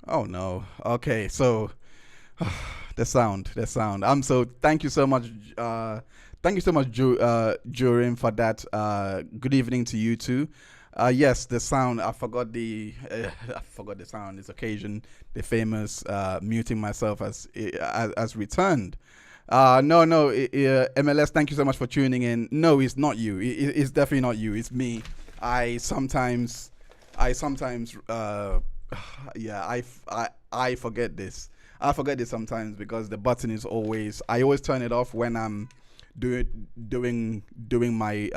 Oh no. Okay, so the sound. So thank you so much. Thank you so much, Jurin, for that. Good evening to you too. Yes, the sound. I forgot the. I forgot the sound. This occasion, the famous muting myself as returned. No, no, MLS. Thank you so much for tuning in. No, it's not you. It's definitely not you. It's me. I sometimes, I sometimes, yeah, I forget this. I forget this sometimes because the button is always. I always turn it off when I'm doing my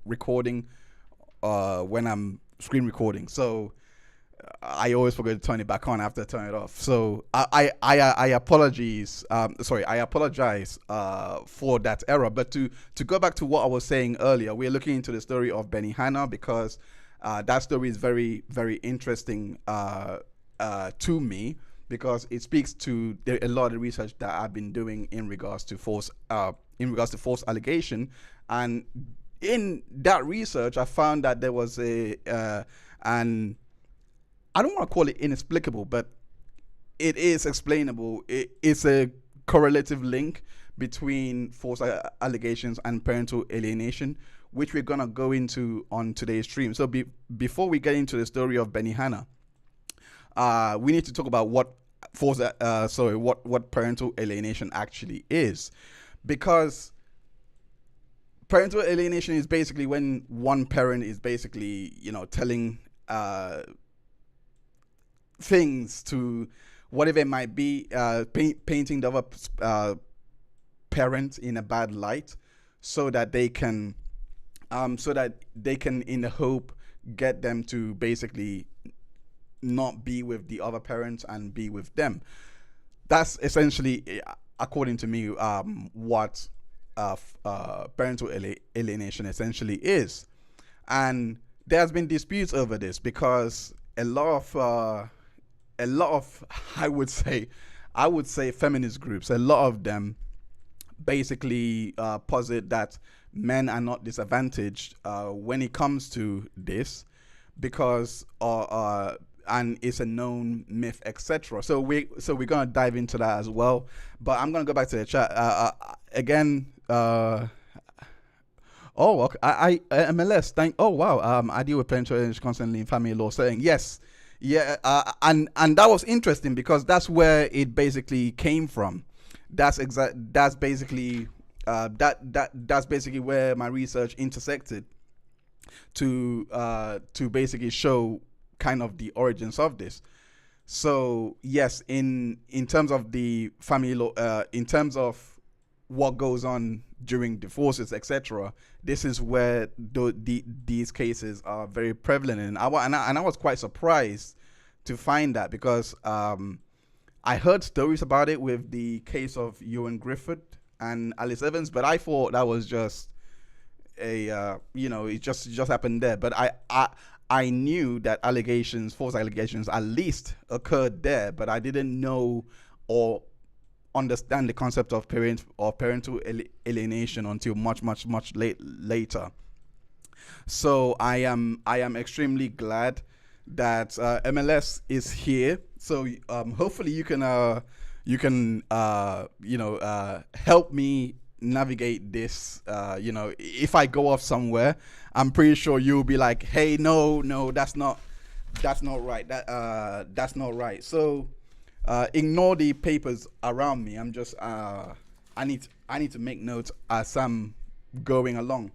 recording when I'm screen recording. So I always forget to turn it back on after I turn it off. So I apologize. Sorry, I apologize for that error. But to go back to what I was saying earlier, we're looking into the story of Benihana because that story is very very interesting to me because it speaks to a lot of research that I've been doing in regards to false allegation, and in that research I found that there was a an I don't want to call it inexplicable, but it is explainable. It's a correlative link between false allegations and parental alienation, which we're gonna go into on today's stream. So before we get into the story of Benihana, we need to talk about what parental alienation actually is, because parental alienation is basically when one parent is basically telling things to whatever it might be, painting the other parent in a bad light, so that they can, in the hope, get them to basically not be with the other parents and be with them. That's essentially, according to me, what parental alienation essentially is. And there has been disputes over this because a lot of I would say feminist groups, a lot of them basically posit that men are not disadvantaged when it comes to this because and it's a known myth, etc. So we're gonna dive into that as well. But I'm gonna go back to the chat again. Oh, okay. MLS. Thank. Oh, wow. I deal with parental alienation constantly in family law. Saying yes, yeah, and that was interesting because that's where it basically came from. That's basically that's basically where my research intersected to basically show kind of the origins of this. So yes, in terms of the family law, in terms of what goes on during divorces, etc., this is where these cases are very prevalent, and I was quite surprised to find that because I heard stories about it with the case of Ewan Griffith and Alice Evans, but I thought that was just it just happened there. But I knew that false allegations, at least occurred there, but I didn't know or understand the concept of parental alienation until much later. So I am extremely glad that MLS is here. So hopefully you can help me navigate this. If I go off somewhere, I'm pretty sure you'll be like, hey, no, that's not right. That's not right. So ignore the papers around me. I need to make notes as I'm going along.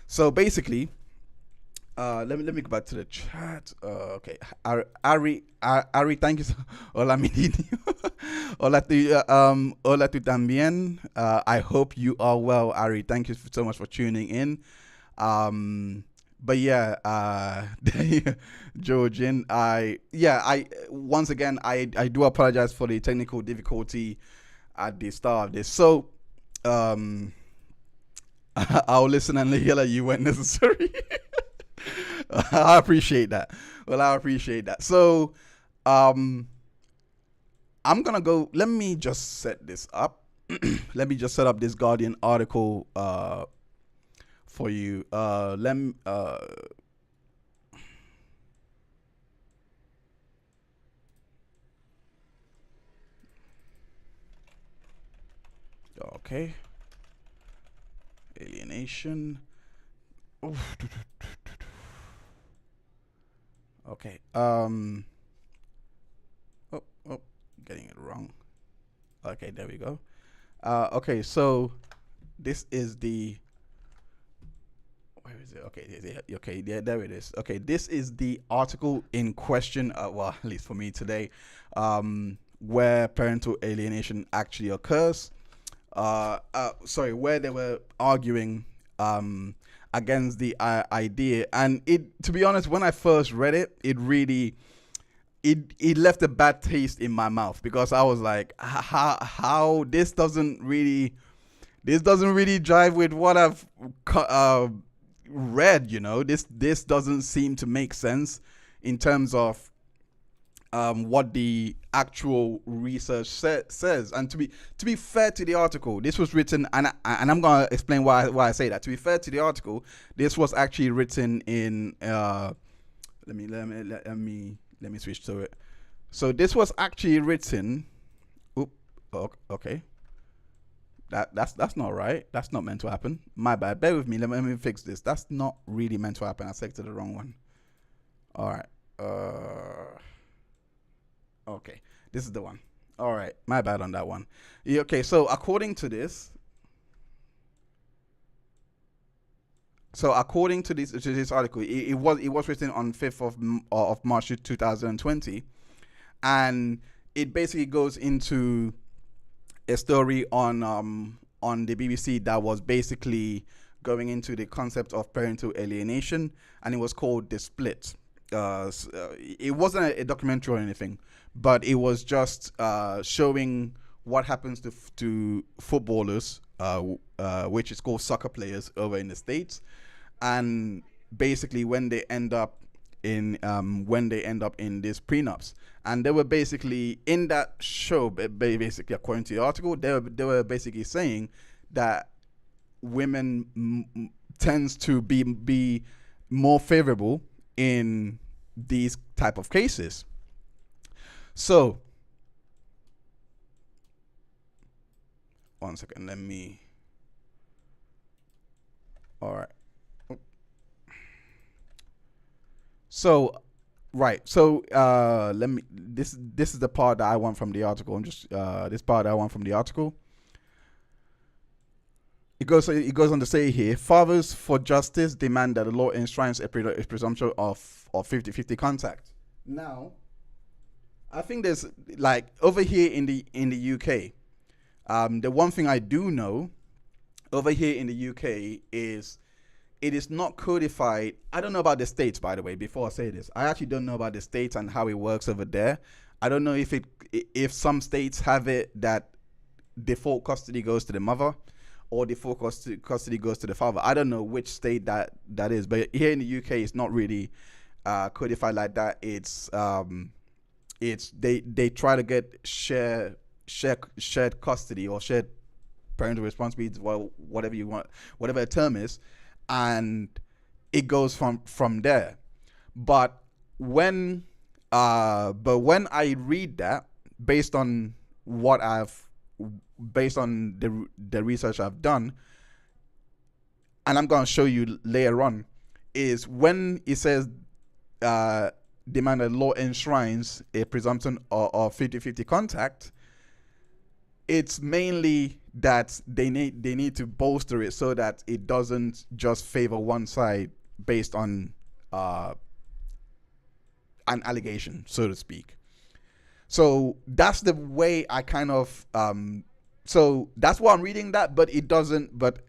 So basically, let me go back to the chat. Okay, Ari, thank you. Hola, mi niño. Hola tú también. I hope you are well, Ari. Thank you so much for tuning in. But yeah, Georgian, I once again, I do apologize for the technical difficulty at the start of this. So, I'll listen and hear you when necessary. I appreciate that. Well, I appreciate that. So, um, I'm gonna go. Let me just set this up. Let me just set up this Guardian article for you. Let me. Okay. Alienation. Oof. Okay. Oh, getting it wrong. Okay, there we go. Okay, so this is the. Where is it? Okay, yeah, there it is. Okay, this is the article in question. Well, at least for me today, where parental alienation actually occurs. Where they were arguing against the idea, and it. To be honest, when I first read it, it really. It left a bad taste in my mouth because I was like, how this doesn't really jive with what I've read. This doesn't seem to make sense in terms of what the actual research says. And to be fair to the article, this was written, and I'm gonna explain why I say that. To be fair to the article, this was actually written in let me switch to it. So this was actually written. Okay. That's not right. That's not meant to happen. My bad. Bear with me. Let me fix this. That's not really meant to happen. I selected the wrong one. All right. Okay. This is the one. All right. My bad on that one. Yeah, okay. So according to this. According to this article, it was written on 5th of March 2020, and it basically goes into a story on the BBC that was basically going into the concept of parental alienation, and it was called The Split. It wasn't a documentary or anything, but it was just showing what happens to footballers, which is called soccer players over in the States. And basically when they end up in these prenups, and they were basically in that show, basically according to the article, they were basically saying that women tends to be more favorable in these type of cases. So one second, all right. So, right. So, this is the part that I want from the article. This part that I want from the article. It goes on to say here, fathers for justice demand that the law enshrines a presumption of 50-50 contact. Now, I think there's, like, over here in the UK, the one thing I do know over here in the UK is it is not codified. I don't know about the States, by the way, before I say this. I actually don't know about the States and how it works over there. I don't know if some states have it that default custody goes to the mother or default custody goes to the father. I don't know which state that is. But here in the UK, it's not really codified like that. It's they try to get shared custody or shared parental responsibility, well, whatever you want, whatever the term is. And it goes from there. But when I read that, based on the research I've done, and I'm gonna show you later on, is when it says demand that law enshrines a presumption of 50-50 contact, it's mainly that they need to bolster it so that it doesn't just favor one side based on an allegation, so to speak. So that's the way I kind of so that's why I'm reading that, but it doesn't. But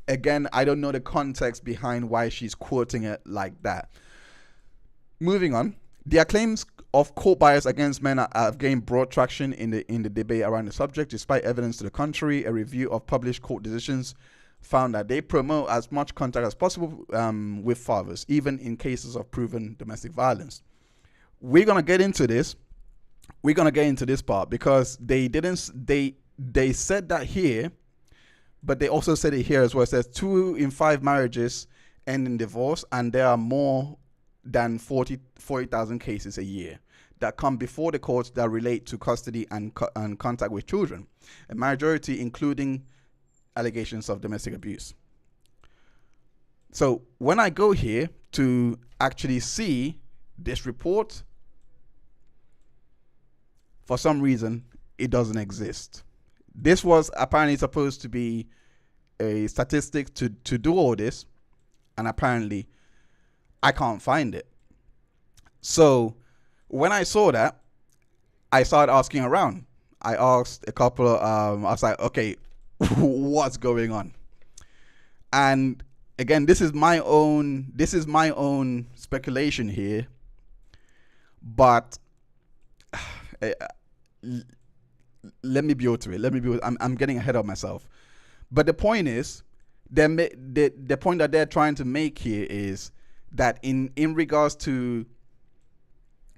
again, I don't know the context behind why she's quoting it like that. Moving on, their claims of court bias against men have gained broad traction in the debate around the subject, despite evidence to the contrary. A review of published court decisions found that they promote as much contact as possible with fathers, even in cases of proven domestic violence. We're gonna get into this. We're gonna get into this part because they said that here, but they also said it here as well. It says 2 in 5 marriages end in divorce, and there are more than 40,000 cases a year that come before the courts that relate to custody and contact with children. A majority, including allegations of domestic abuse. So when I go here to actually see this report, for some reason, it doesn't exist. This was apparently supposed to be a statistic to do all this, and apparently I can't find it. So when I saw that, I started asking around. I asked a couple of, I was like, okay, what's going on? And again, this is my own speculation here, but let me be to it. I'm getting ahead of myself. But the point is, the point that they're trying to make here is that in regards to,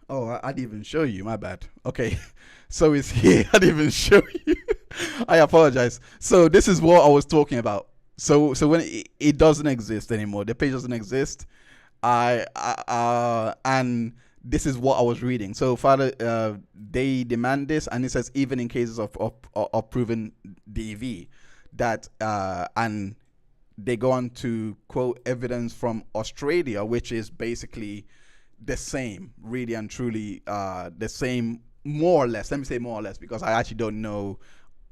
I didn't even show you, my bad. Okay, so it's here. I didn't even show you. I apologize. So this is what I was talking about. So when it doesn't exist anymore, the page doesn't exist. And this is what I was reading. So Father, they demand this, and it says even in cases of proven DV, that and they go on to quote evidence from Australia, which is basically the same, really and truly the same, more or less. Let me say more or less, because I actually don't know,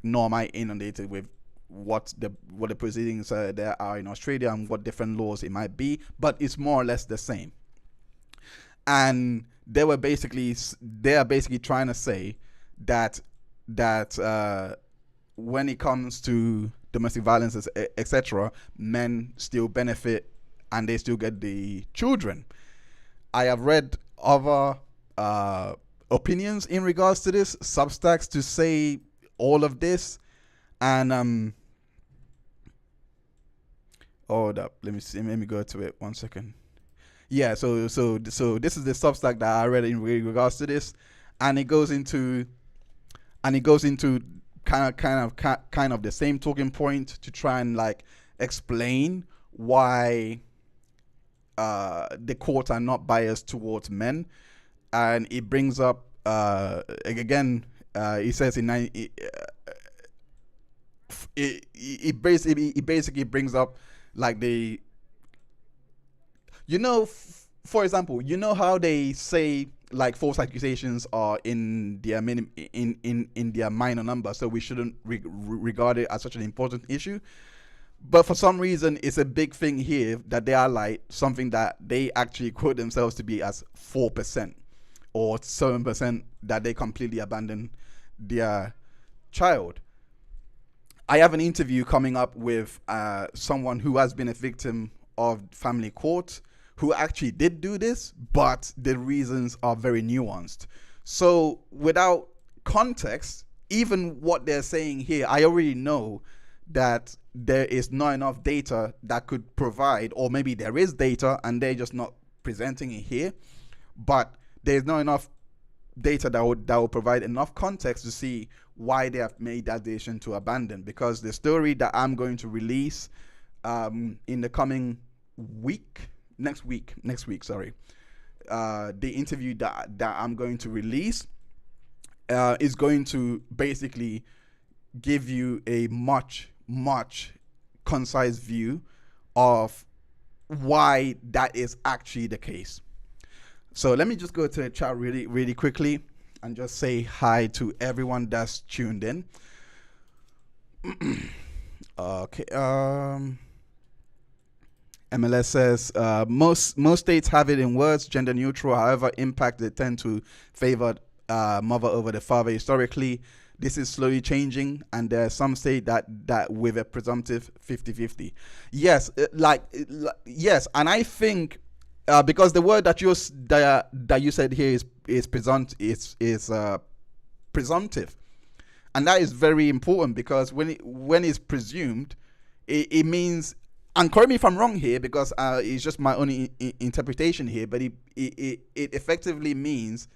nor am I inundated with what the proceedings there are in Australia and what different laws it might be, but it's more or less the same. And they are basically trying to say that when it comes to domestic violence, etc., men still benefit and they still get the children. I have read other opinions in regards to this, Substacks to say all of this, and hold up, let me go to it 1 second. Yeah, so this is the Substack that I read in regards to this, and it goes into kind of the same talking point to try and like explain why the courts are not biased towards men, and it brings up again. It says it basically brings up like the, for example, how they say like false accusations are in their in their minor number, so we shouldn't regard it as such an important issue. But for some reason, it's a big thing here that they highlight something that they actually quote themselves to be as 4% or 7% that they completely abandon their child. I have an interview coming up with someone who has been a victim of family court, who actually did do this, but the reasons are very nuanced. So without context, even what they're saying here, I already know that there is not enough data that could provide, or maybe there is data and they're just not presenting it here, but there's not enough data that will provide enough context to see why they have made that decision to abandon. Because the story that I'm going to release in the coming next week, the interview that I'm going to release is going to basically give you a much concise view of why that is actually the case. So let me just go to the chat really quickly and just say hi to everyone that's tuned in. Okay. MLS says most states have it in words, gender neutral. However, impact they tend to favor mother over the father historically. This is slowly changing, and there are some states that with a presumptive 50-50. Yes, yes, and I think because the word that you said here is presumptive, and that is very important, because when it's presumed, it means, and correct me if I'm wrong here, because it's just my own interpretation here, but it effectively means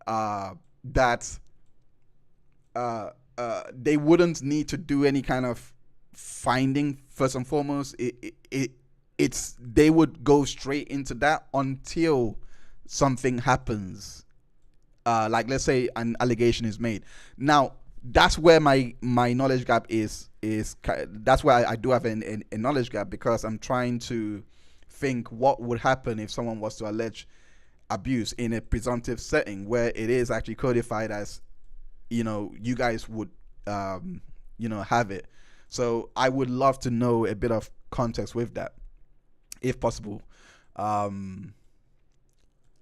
that they wouldn't need to do any kind of finding. First and foremost, it's they would go straight into that until something happens, like let's say an allegation is made. Now that's where my knowledge gap is. That's where I do have a knowledge gap, because I'm trying to think what would happen if someone was to allege abuse in a presumptive setting where it is actually codified as, you guys would have it. So I would love to know a bit of context with that, if possible.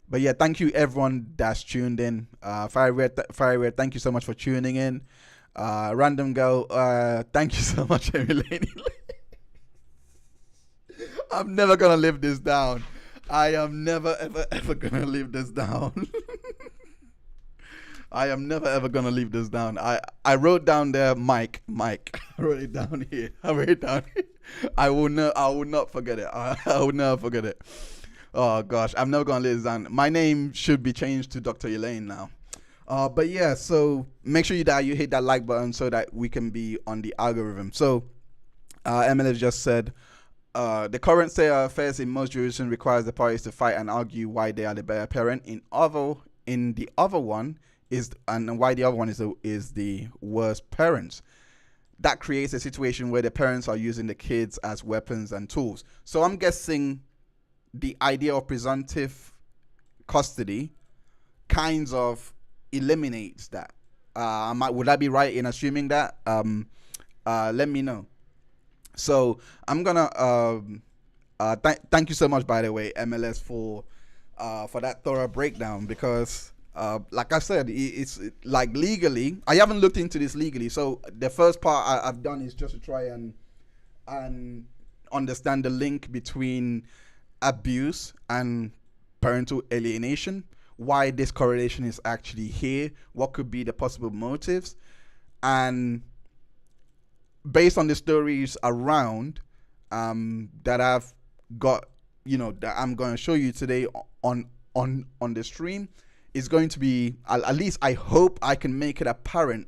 But yeah, thank you everyone that's tuned in. Fire Red, thank you so much for tuning in. Random Girl, thank you so much, Emily. I'm never gonna live this down. I am never ever gonna live this down. I am never ever gonna leave this down. I wrote down there, Mike. I wrote it down here. I will not forget it. I will never forget it. Oh gosh, I'm never gonna leave this down. My name should be changed to Dr. Elaine now. But yeah, so make sure that you hit that like button so that we can be on the algorithm. So Emily just said, the current state of affairs in most jurisdictions requires the parties to fight and argue why they are the better parent. In the other one is, and why the other one is the worst parents. That creates a situation where the parents are using the kids as weapons and tools. So I'm guessing the idea of presumptive custody kinds of eliminates that. Would I be right in assuming that? Let me know. So I'm gonna thank you so much, by the way, MLS, for that thorough breakdown, because like I said, it's like legally, I haven't looked into this legally. So the first part I've done is just to try and understand the link between abuse and parental alienation, why this correlation is actually here, what could be the possible motives, and based on the stories around that I've got, that I'm going to show you today on the stream, is going to be, at least I hope I can make it apparent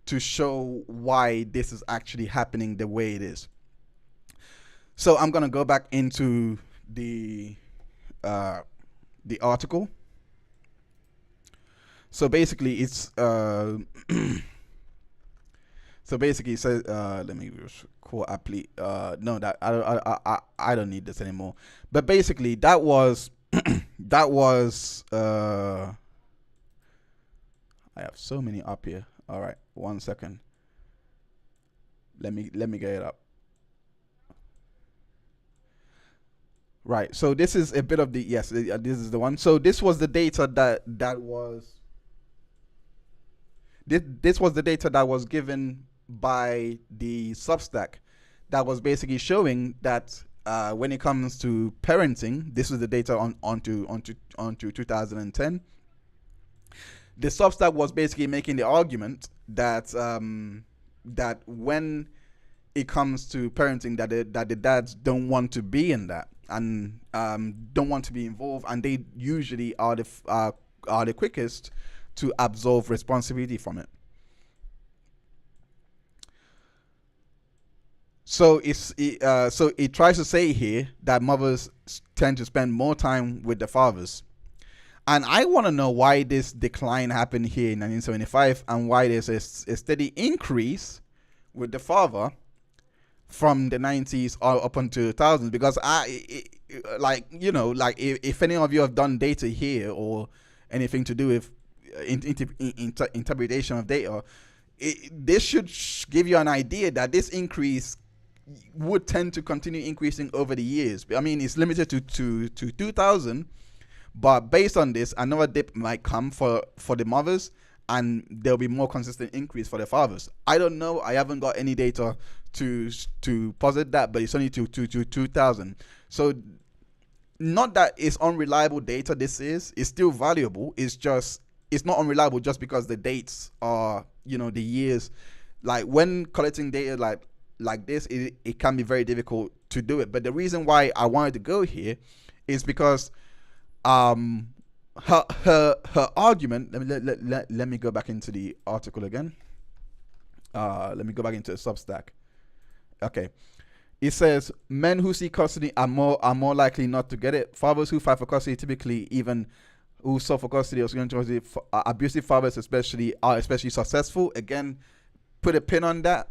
to show why this is actually happening the way it is. So I'm going to go back into the article. So basically it's so basically it says, let me call apply. No, that I don't need this anymore. But basically that was that was I have so many up here. All right, 1 second. Let me get it up. Right. So this is a bit of the, yes, this is the one. So this was the data that was this was the data that was given by the Substack, that was basically showing that when it comes to parenting, this was the data onto 2010. The Substack was basically making the argument that that when it comes to parenting, that the dads don't want to be in that, and don't want to be involved, and they usually are the quickest to absolve responsibility from it. So it tries to say here that mothers tend to spend more time with the fathers. And I want to know why this decline happened here in 1975, and why there's a steady increase with the father from the 90s up until 2000s. Because if any of you have done data here or anything to do with interpretation of data, this should give you an idea that this increase would tend to continue increasing over the years. I mean, it's limited to 2000, but based on this, another dip might come for the mothers, and there'll be more consistent increase for the fathers. I don't know. I haven't got any data to posit that, but it's only to 2000. So not that it's unreliable data. It's still valuable. It's not unreliable just because the dates are, the years. Like when collecting data like this, it can be very difficult to do it. But the reason why I wanted to go here is because her argument. Let me go back into the article again. Let me go back into the Substack. Okay. It says men who seek custody are more likely not to get it. Fathers who fight for custody typically even who suffer custody or custody, abusive fathers especially are especially successful. Again, put a pin on that.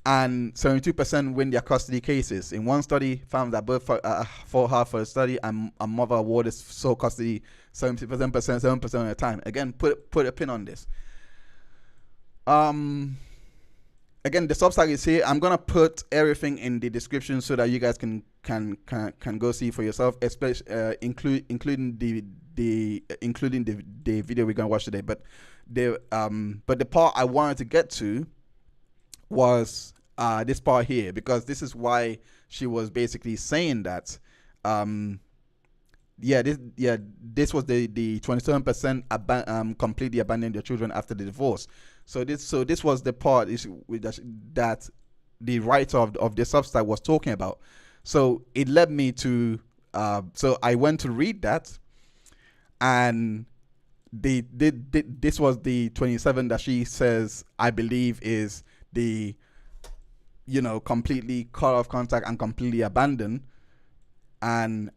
And 72% win their custody cases. In one study, found that both for half a study and a mother awarded sole custody 7% of the time. Again, put a pin on this. Again, the Substack is here. I'm gonna put everything in the description so that you guys can go see for yourself, especially including the video we're gonna watch today. But the part I wanted to get to was this part here, because this is why she was basically saying that this was the 27% completely abandoned their children after the divorce. So this was the part that the writer of the Substack was talking about. So it led me to so I went to read that, and this was the 27 that she says I believe is the, completely cut off contact and completely abandoned. And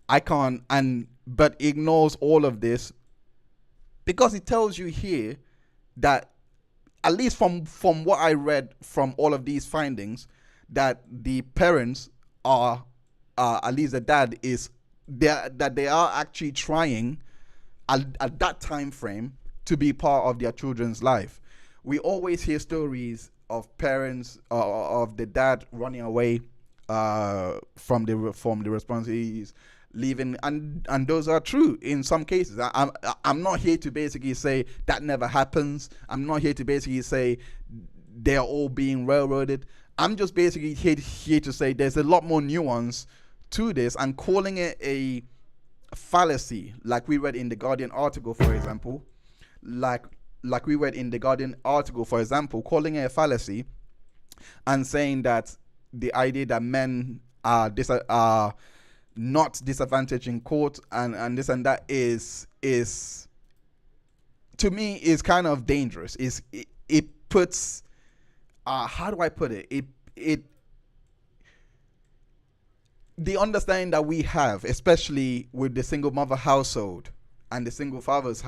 but ignores all of this, because it tells you here that, at least from what I read from all of these findings, that the parents are, at least the dad is there, that they are actually trying at that time frame to be part of their children's life. We always hear stories of parents, of the dad running away from the responsibilities, leaving, and those are true in some cases. I'm not here to basically say that never happens. I'm not here to basically say they're all being railroaded. I'm just basically here to say there's a lot more nuance to this, and calling it a fallacy, like we read in the Guardian article, for example, calling it a fallacy and saying that the idea that men are not disadvantaged in court and this and that is to me is kind of dangerous. It puts how do I put it? The understanding that we have, especially with the single mother household and the single father's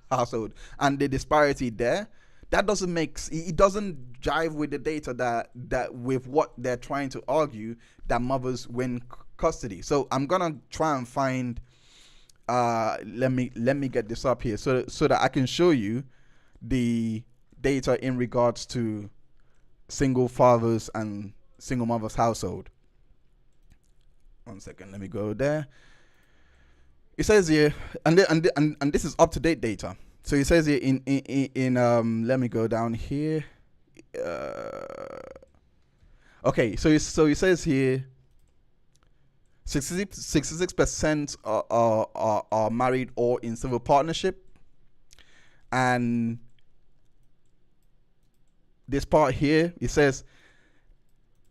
household, and the disparity there, that doesn't jive with the data that with what they're trying to argue, that mothers win custody. So I'm gonna try and find let me get this up here so that I can show you the data in regards to single fathers and single mothers household. 1 second, let me go there. It says here, and this is up to date data. So it says here in let me go down here. Okay, so it says here 66% are married or in civil partnership, and this part here, it says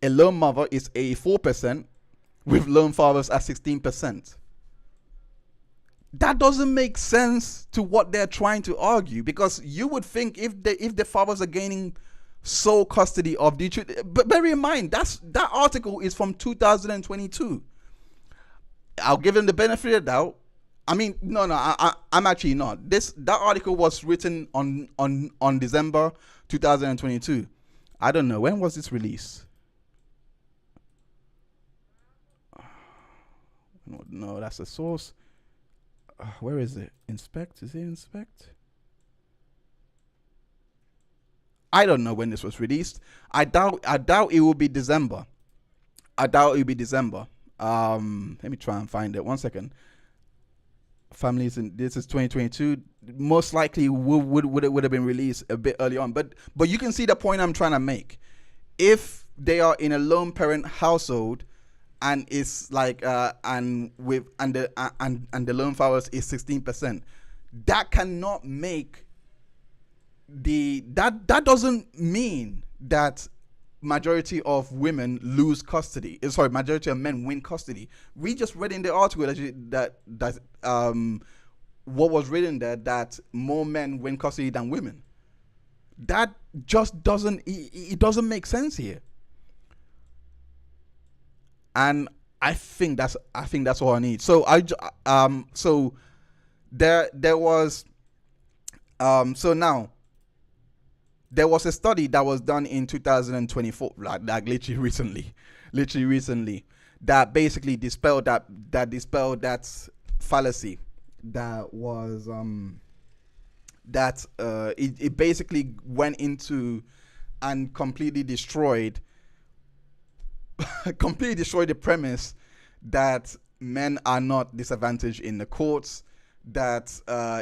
a lone mother is 84%, with lone fathers at 16%. That doesn't make sense to what they're trying to argue, because you would think if the fathers are gaining sole custody of the children, but bear in mind that article is from 2022. I'll give them the benefit of the doubt. I mean, no, I'm actually not. That article was written on December 2022. I don't know, when was this released? No, that's the source. Where is it? Inspect? Is it inspect? I don't know when this was released. I doubt it will be December. Let me try and find it. 1 second. Families, this is 2022. Most likely would have been released a bit early on. But you can see the point I'm trying to make. If they are in a lone parent household, and it's like the loan fathers is 16%, that cannot make that doesn't mean that majority of women lose custody. Sorry, majority of men win custody. We just read in the article that what was written there, that more men win custody than women. That just doesn't make sense here. And I think that's all I need. So so there was so now there was a study that was done in 2024, like literally recently, that basically dispelled that fallacy that was it basically went into and completely destroyed the premise that men are not disadvantaged in the courts, that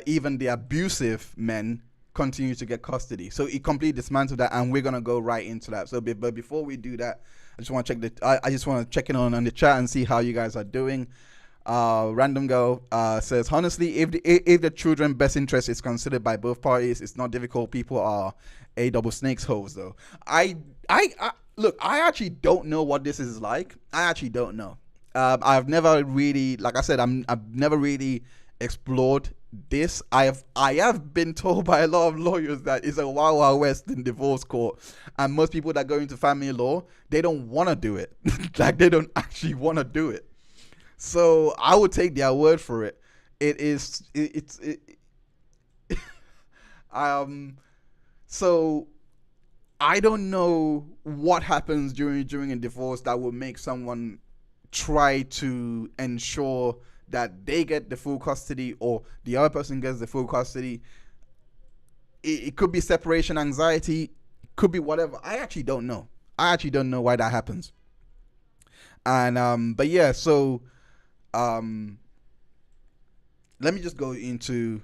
even the abusive men continue to get custody. So it completely dismantled that, and we're gonna go right into that. So, but before we do that, I just want to check in on the chat and see how you guys are doing. Random Girl says, honestly, if the children best interest is considered by both parties, it's not difficult. People are a double snakes hoes though. I look, I actually don't know what this is like. I actually don't know. I've never really, like I said, I've never really explored this. I have been told by a lot of lawyers that it's a wild, wild west in divorce court, and most people that go into family law, they don't want to do it. Like, they don't actually want to do it. So I would take their word for it. So I don't know what happens during a divorce that will make someone try to ensure that they get the full custody or the other person gets the full custody. It could be separation anxiety, it could be whatever. I actually don't know why that happens. And but yeah, so let me just go into,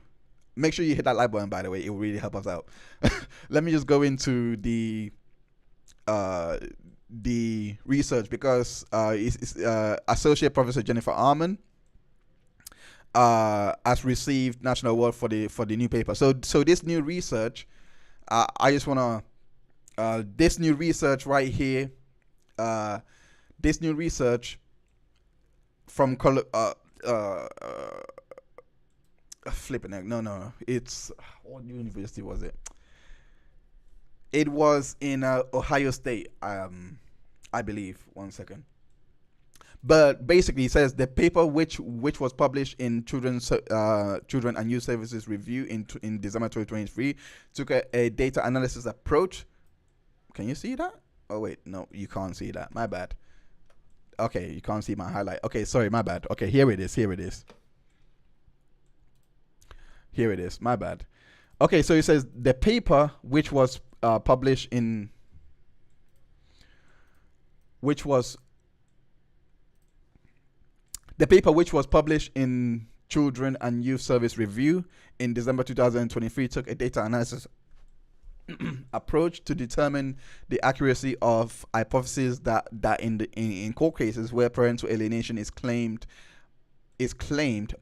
make sure you hit that like button, by the way, it will really help us out. Let me just go into the research, because it's Associate Professor Jennifer Arman has received national award for the new paper. So this new research, I just want to this new research right here, this new research from flipping heck, no, it's, what university was it? It was in Ohio State, I believe. One second. But basically, it says the paper which was published in Children and Youth Services Review in December 2023 took a data analysis approach. Can you see that? Oh wait, no, you can't see that. My bad. Okay, you can't see my highlight. Okay, sorry, my bad. Okay, here it is. My bad. Okay, so it says the paper which was published in Children and Youth Service Review in December 2023 took a data analysis approach to determine the accuracy of hypotheses that in court cases where parental alienation is claimed,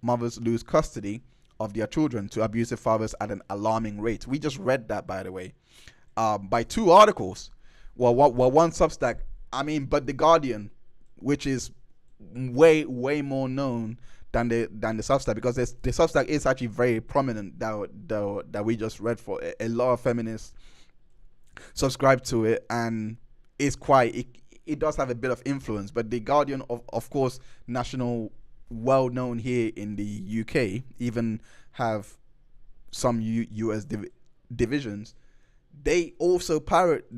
mothers lose custody of their children to abusive fathers at an alarming rate. We just read that, by the way, by two articles. Well, one Substack. I mean, but The Guardian, which is way more known than the Substack, because the Substack is actually very prominent, that we just read for. A lot of feminists subscribe to it, and it's it does have a bit of influence. But The Guardian, of course, national, well known here in the UK, even have some US divisions. They also let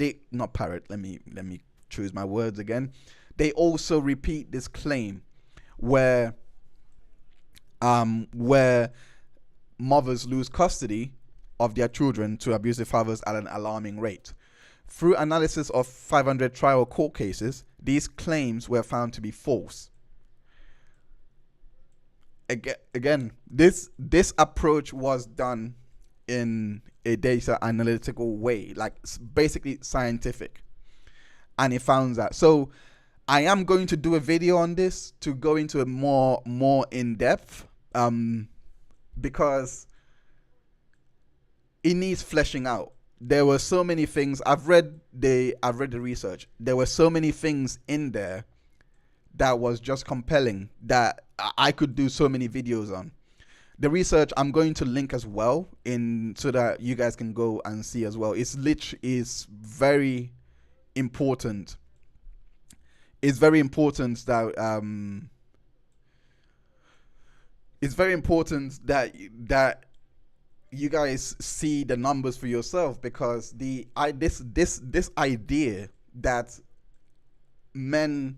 me choose my words again. They also repeat this claim where mothers lose custody of their children to abusive fathers at an alarming rate. Through analysis of 500 trial court cases, these claims were found to be false. Again, this approach was done in a data analytical way, like basically scientific, and it found that. So I am going to do a video on this to go into a more in depth, because it needs fleshing out. There were so many things. I've read the research. There were so many things in there that was just compelling that I could do so many videos on. The research I'm going to link as well so that you guys can go and see as well. It's very important. it's very important that you guys see the numbers for yourself, because this idea that men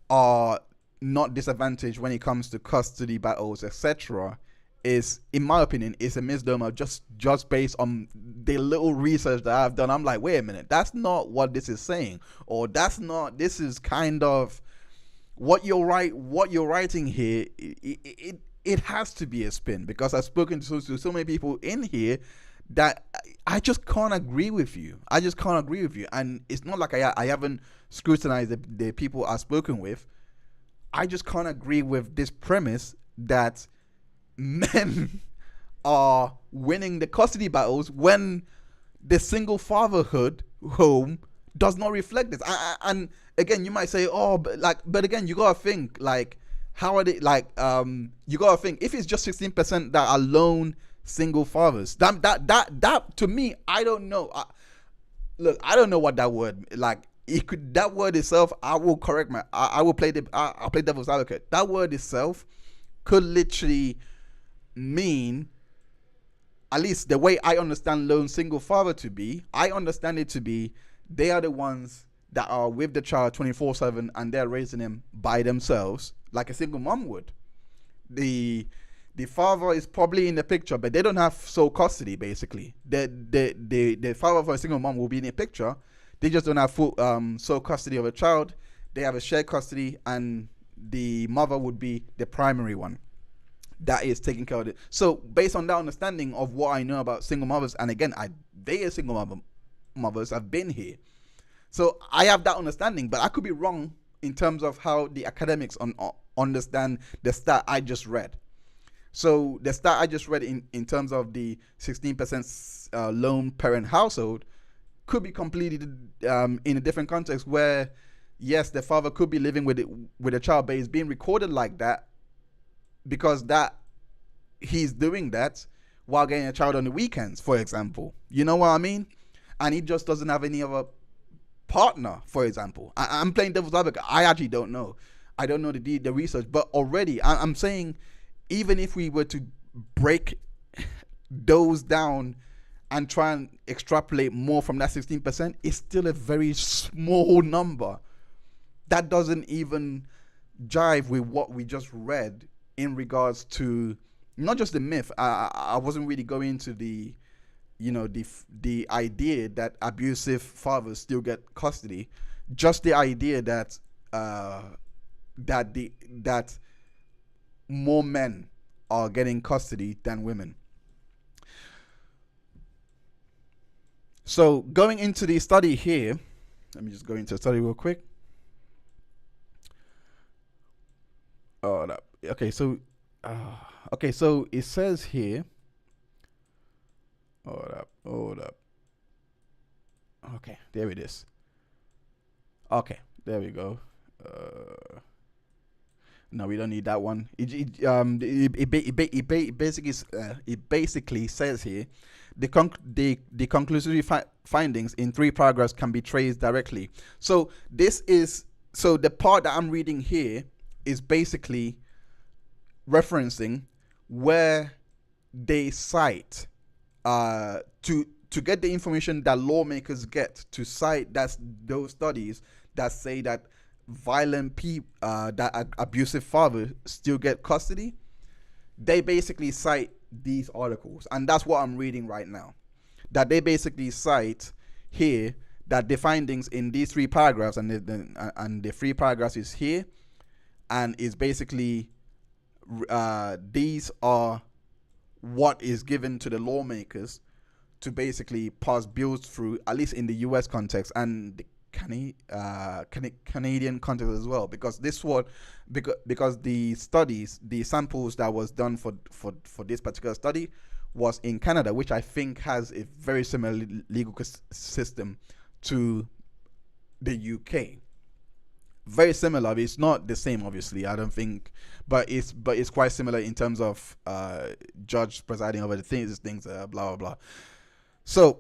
are not disadvantaged when it comes to custody battles, etc., is, in my opinion, is a misnomer, just based on the little research that I've done. I'm like, wait a minute, that's not what this is saying, or that's not. This is kind of what you're writing here. It has to be a spin, because I've spoken to so many people in here that I just can't agree with you. And it's not like I haven't scrutinized the people I've spoken with. I just can't agree with this premise that men are winning the custody battles when the single fatherhood home does not reflect this. And again, you might say, oh, but again, you gotta think, like, how are they, like, you gotta think, if it's just 16% that are lone single fathers, that to me, I don't know. Look, I don't know what that word, like, it could, that word itself, I will correct I'll play devil's advocate. That word itself could literally mean, at least the way I understand lone single father to be, I understand it to be, they are the ones that are with the child 24/7 and they're raising him by themselves, like a single mom would. The father is probably in the picture, but they don't have sole custody. Basically, the father for a single mom will be in the picture. They just don't have full sole custody of a child. They have a shared custody, and the mother would be the primary one that is taking care of it. So based on that understanding of what I know about single mothers, and again, they are single mothers, I've been here, so I have that understanding, but I could be wrong in terms of how the academics understand the stat I just read. So the stat I just read in terms of the 16% lone parent household could be completely in a different context, where yes, the father could be living with a child, but it's being recorded like that because that he's doing that while getting a child on the weekends, for example. You know what I mean? And he just doesn't have any other partner, for example. I'm playing devil's advocate. I actually don't know. I don't know the research, but already I'm saying, even if we were to break those down and try and extrapolate more from that 16%, it's still a very small number. That doesn't even jive with what we just read in regards to not just the myth. I wasn't really going into the idea that abusive fathers still get custody, just the idea that that more men are getting custody than women. So going into the study here, let me just go into the study real quick. Okay, so it says here. Hold up. Okay, there it is. Okay, there we go. No, we don't need that one. It basically says here, the conclusory findings in 3 paragraphs can be traced directly. So the part that I'm reading here is basically referencing where they cite to get the information that lawmakers get to cite those studies that say that violent people, that abusive fathers still get custody. They basically cite these articles, and that's what I'm reading right now. That they basically cite here that the findings in these 3 paragraphs, and the 3 paragraphs is here, and is basically these are what is given to the lawmakers to basically pass bills through, at least in the U.S. context and the Canadian context as well, because the studies, the samples that was done for this particular study was in Canada, which I think has a very similar legal system to the UK. Very similar. It's not the same, obviously, I don't think, but it's quite similar in terms of judge presiding over the things blah blah blah. So,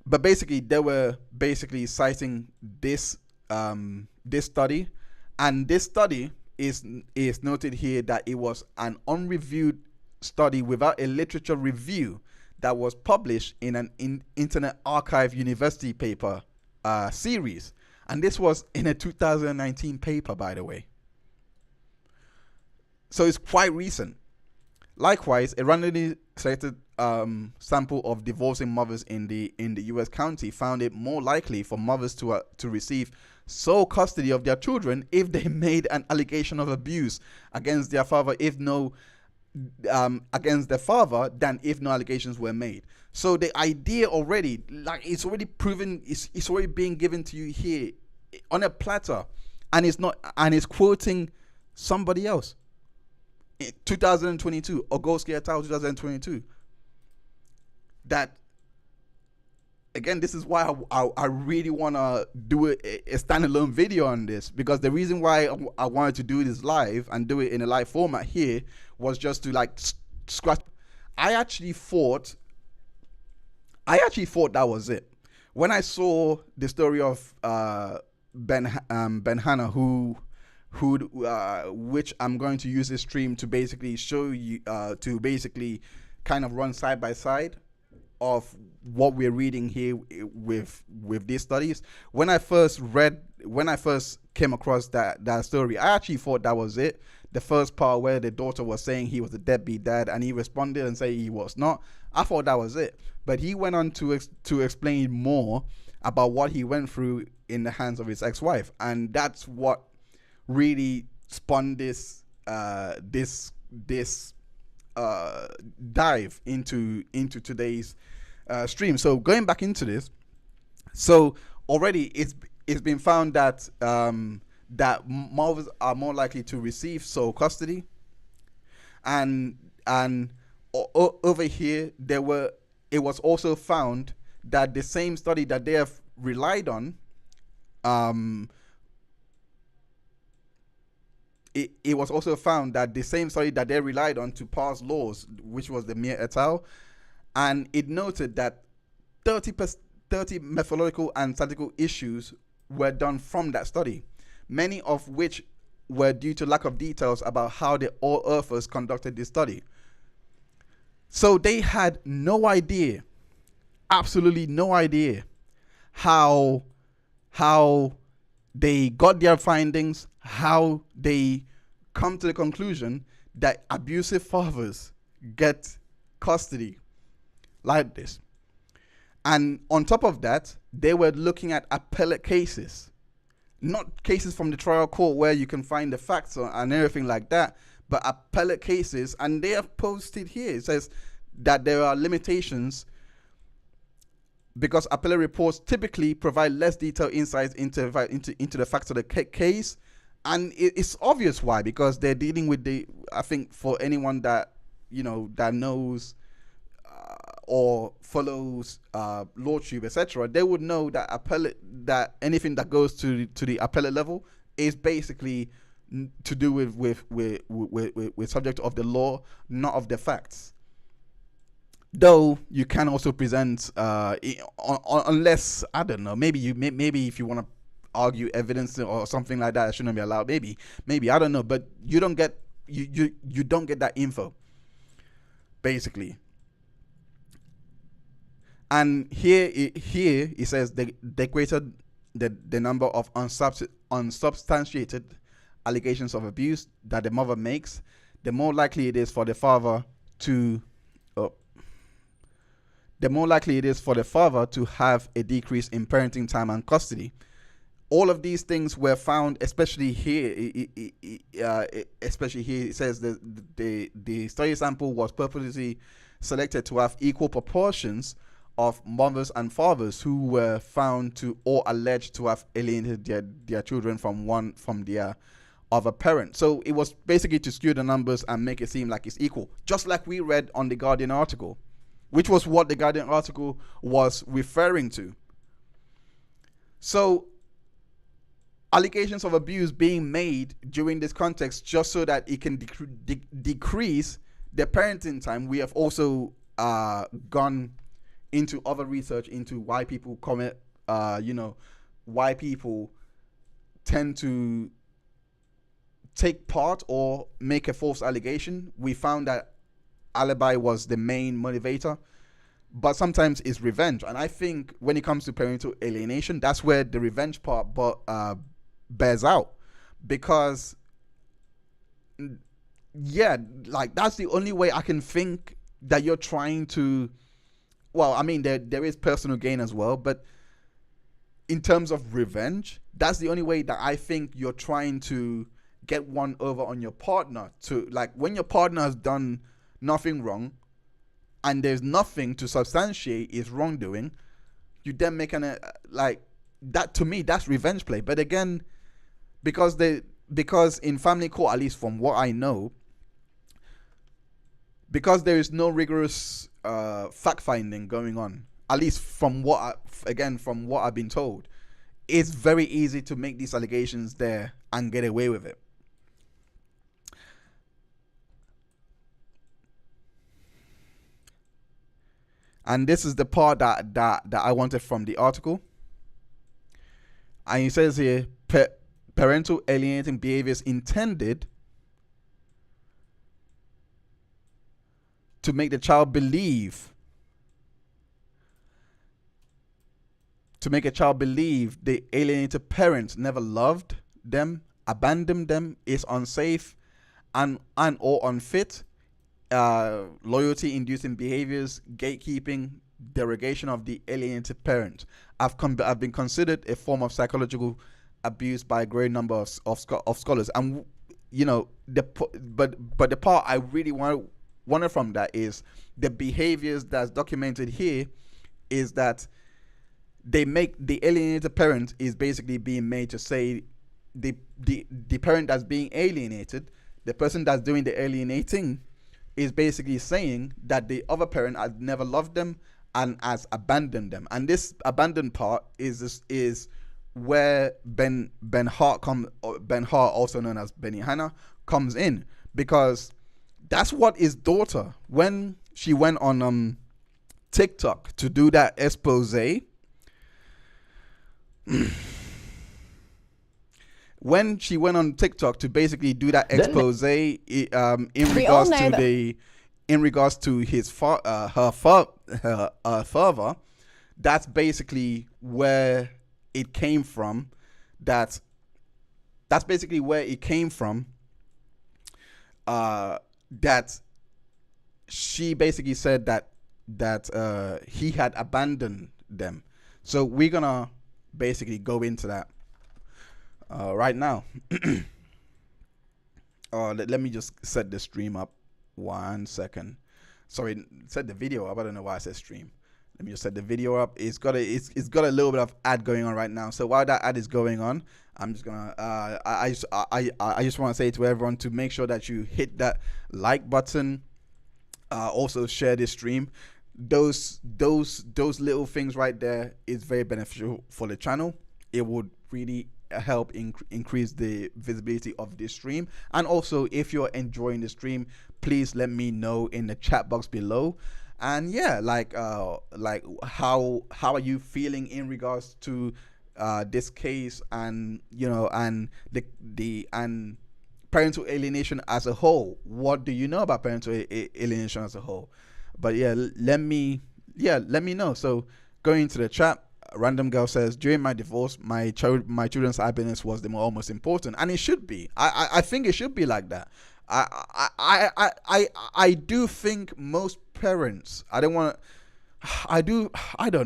but basically they were basically citing this this study, and this study is noted here that it was an unreviewed study without a literature review that was published in an Internet Archive University paper series, and this was in a 2019 paper, by the way. So it's quite recent. Likewise, a randomly selected sample of divorcing mothers in the U.S. county found it more likely for mothers to receive sole custody of their children if they made an allegation of abuse against their father, against their father, than if no allegations were made. So the idea already, like, it's already proven, it's already being given to you here on a platter, and it's quoting somebody else. 2022, Ogoski et al. 2022. That, again, this is why I really want to do a standalone video on this, because the reason why I wanted to do this live and do it in a live format here was just to like scratch. I actually thought that was it when I saw the story of Benihana, which I'm going to use this stream to basically show you, to basically kind of run side by side of what we're reading here with these studies. When I first came across that story, I actually thought that was it. The first part where the daughter was saying he was a deadbeat dad, and he responded and said he was not. I thought that was it, but he went on to explain more about what he went through in the hands of his ex-wife, and that's what really spun this dive into today's stream. So going back into this, so already it's been found that that mothers are more likely to receive sole custody, and over here it was also found that the same study that they have relied on, it was also found that the same study that they relied on to pass laws, which was the Mir et al., and it noted that 30 methodological and statistical issues were done from that study, many of which were due to lack of details about how the authors conducted this study. So they had no idea, absolutely no idea, how they got their findings, how they come to the conclusion that abusive fathers get custody like this. And on top of that, they were looking at appellate cases, not cases from the trial court where you can find the facts and everything like that, but appellate cases. And they have posted here, it says that there are limitations because appellate reports typically provide less detailed insights into the facts of the case. And it's obvious why, because they're dealing with I think for anyone that, that knows or follows lordship, etc., they would know that anything that goes to the appellate level is basically to do with subject of the law, not of the facts. Though you can also present unless, I don't know, maybe if you want to argue evidence or something like that, it shouldn't be allowed. Maybe I don't know, but you don't get you don't get that info basically. And here it says the greater the number of unsubstantiated allegations of abuse that the mother makes, the more likely it is for the father to have a decrease in parenting time and custody. All of these things were found, especially here. It says the study sample was purposely selected to have equal proportions of mothers and fathers who were found to or alleged to have alienated their children from their other parent. So it was basically to skew the numbers and make it seem like it's equal, just like we read on the Guardian article, which was what the Guardian article was referring to. So allegations of abuse being made during this context just so that it can decrease the parenting time. We have also gone into other research into why people commit, why people tend to take part or make a false allegation. We found that alibi was the main motivator, but sometimes it's revenge. And I think when it comes to parental alienation, that's where the revenge part bears out, because yeah, like that's the only way I can think that you're trying to, well, I mean, there is personal gain as well, but in terms of revenge, that's the only way that I think you're trying to get one over on your partner. To, like, when your partner has done nothing wrong and there's nothing to substantiate his wrongdoing, you then make an like that. To me, that's revenge play. But again, because in family court, at least from what I know, because there is no rigorous fact finding going on, at least from what I've been told, it's very easy to make these allegations there and get away with it. And this is the part that I wanted from the article. And it says here, parental alienating behaviors intended to make the child believe, the alienated parent never loved them, abandoned them, is unsafe and or unfit, loyalty inducing behaviors, gatekeeping, derogation of the alienated parent have been considered a form of psychological abuse by a great number of scholars. And you know, the part I really wanted from that is the behaviors that's documented here is that they make the alienated parent is basically being made to say the parent that's being alienated, the person that's doing the alienating, is basically saying that the other parent has never loved them and has abandoned them. And this abandoned part is where Ben Hart, also known as Benihana, comes in, because that's what his daughter, when she went on TikTok to do that expose, when she went on TikTok to basically do that expose in regards to his her father, that's basically where it came from. That's basically where it came from. That she basically said that he had abandoned them. So we're gonna basically go into that right now. Let me just set the stream up 1 second. Sorry, set the video up. I don't know why I said stream. Let me just set the video up. It's got a little bit of ad going on right now. So while that ad is going on, I'm just gonna I just want to say to everyone to make sure that you hit that like button. Also share this stream. Those little things right there is very beneficial for the channel. It would really help increase the visibility of this stream. And also, if you're enjoying the stream, please let me know in the chat box below. And yeah, like how are you feeling in regards to this case, and you know, and the parental alienation as a whole? What do you know about parental alienation as a whole? But yeah, let me know. So going into the chat, Random Girl says, during my divorce, my children's happiness was the most important, and it should be. I think it should be like that. I do think most parents. I don't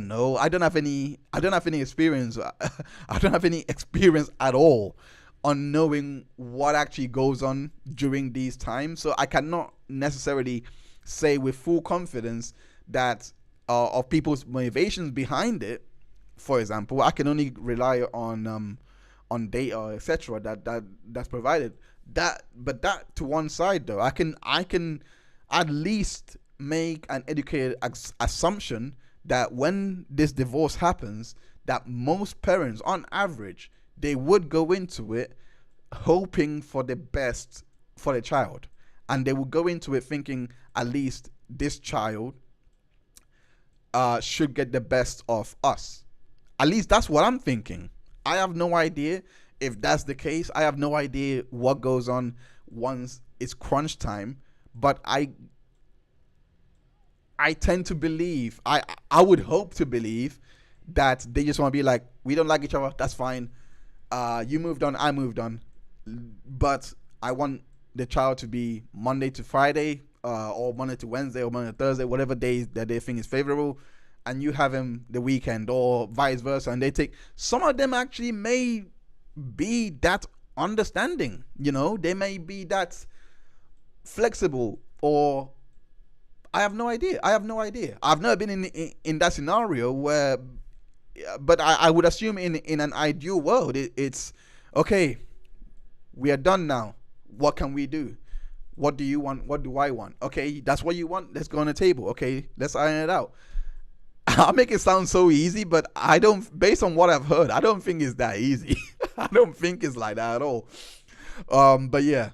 know. I don't have any experience. I don't have any experience at all on knowing what actually goes on during these times. So I cannot necessarily say with full confidence that of people's motivations behind it. For example, I can only rely on data, etc. that's provided. But that to one side though, I can at least make an educated assumption that when this divorce happens, that most parents, on average, they would go into it hoping for the best for the child, and they will go into it thinking at least this child should get the best of us. At least that's what I'm thinking. I have no idea if that's the case, I have no idea what goes on once it's crunch time. But I tend to believe, I would hope to believe that they just want to be like, we don't like each other, that's fine. You moved on, I moved on. But I want the child to be Monday to Friday, or Monday to Wednesday, or Monday to Thursday, whatever days that they think is favorable, and you have him the weekend, or vice versa. And they take, some of them actually may be that understanding, you know, they may be that flexible, or I have no idea. I've never been in that scenario where, but I would assume in an ideal world, it's okay, we are done now. What can we do? What do you want? What do I want? Okay, that's what you want. Let's go on the table. Okay, let's iron it out. I'll make it sound so easy, but I don't, based on what I've heard, I don't think it's that easy. I don't think it's like that at all. But yeah.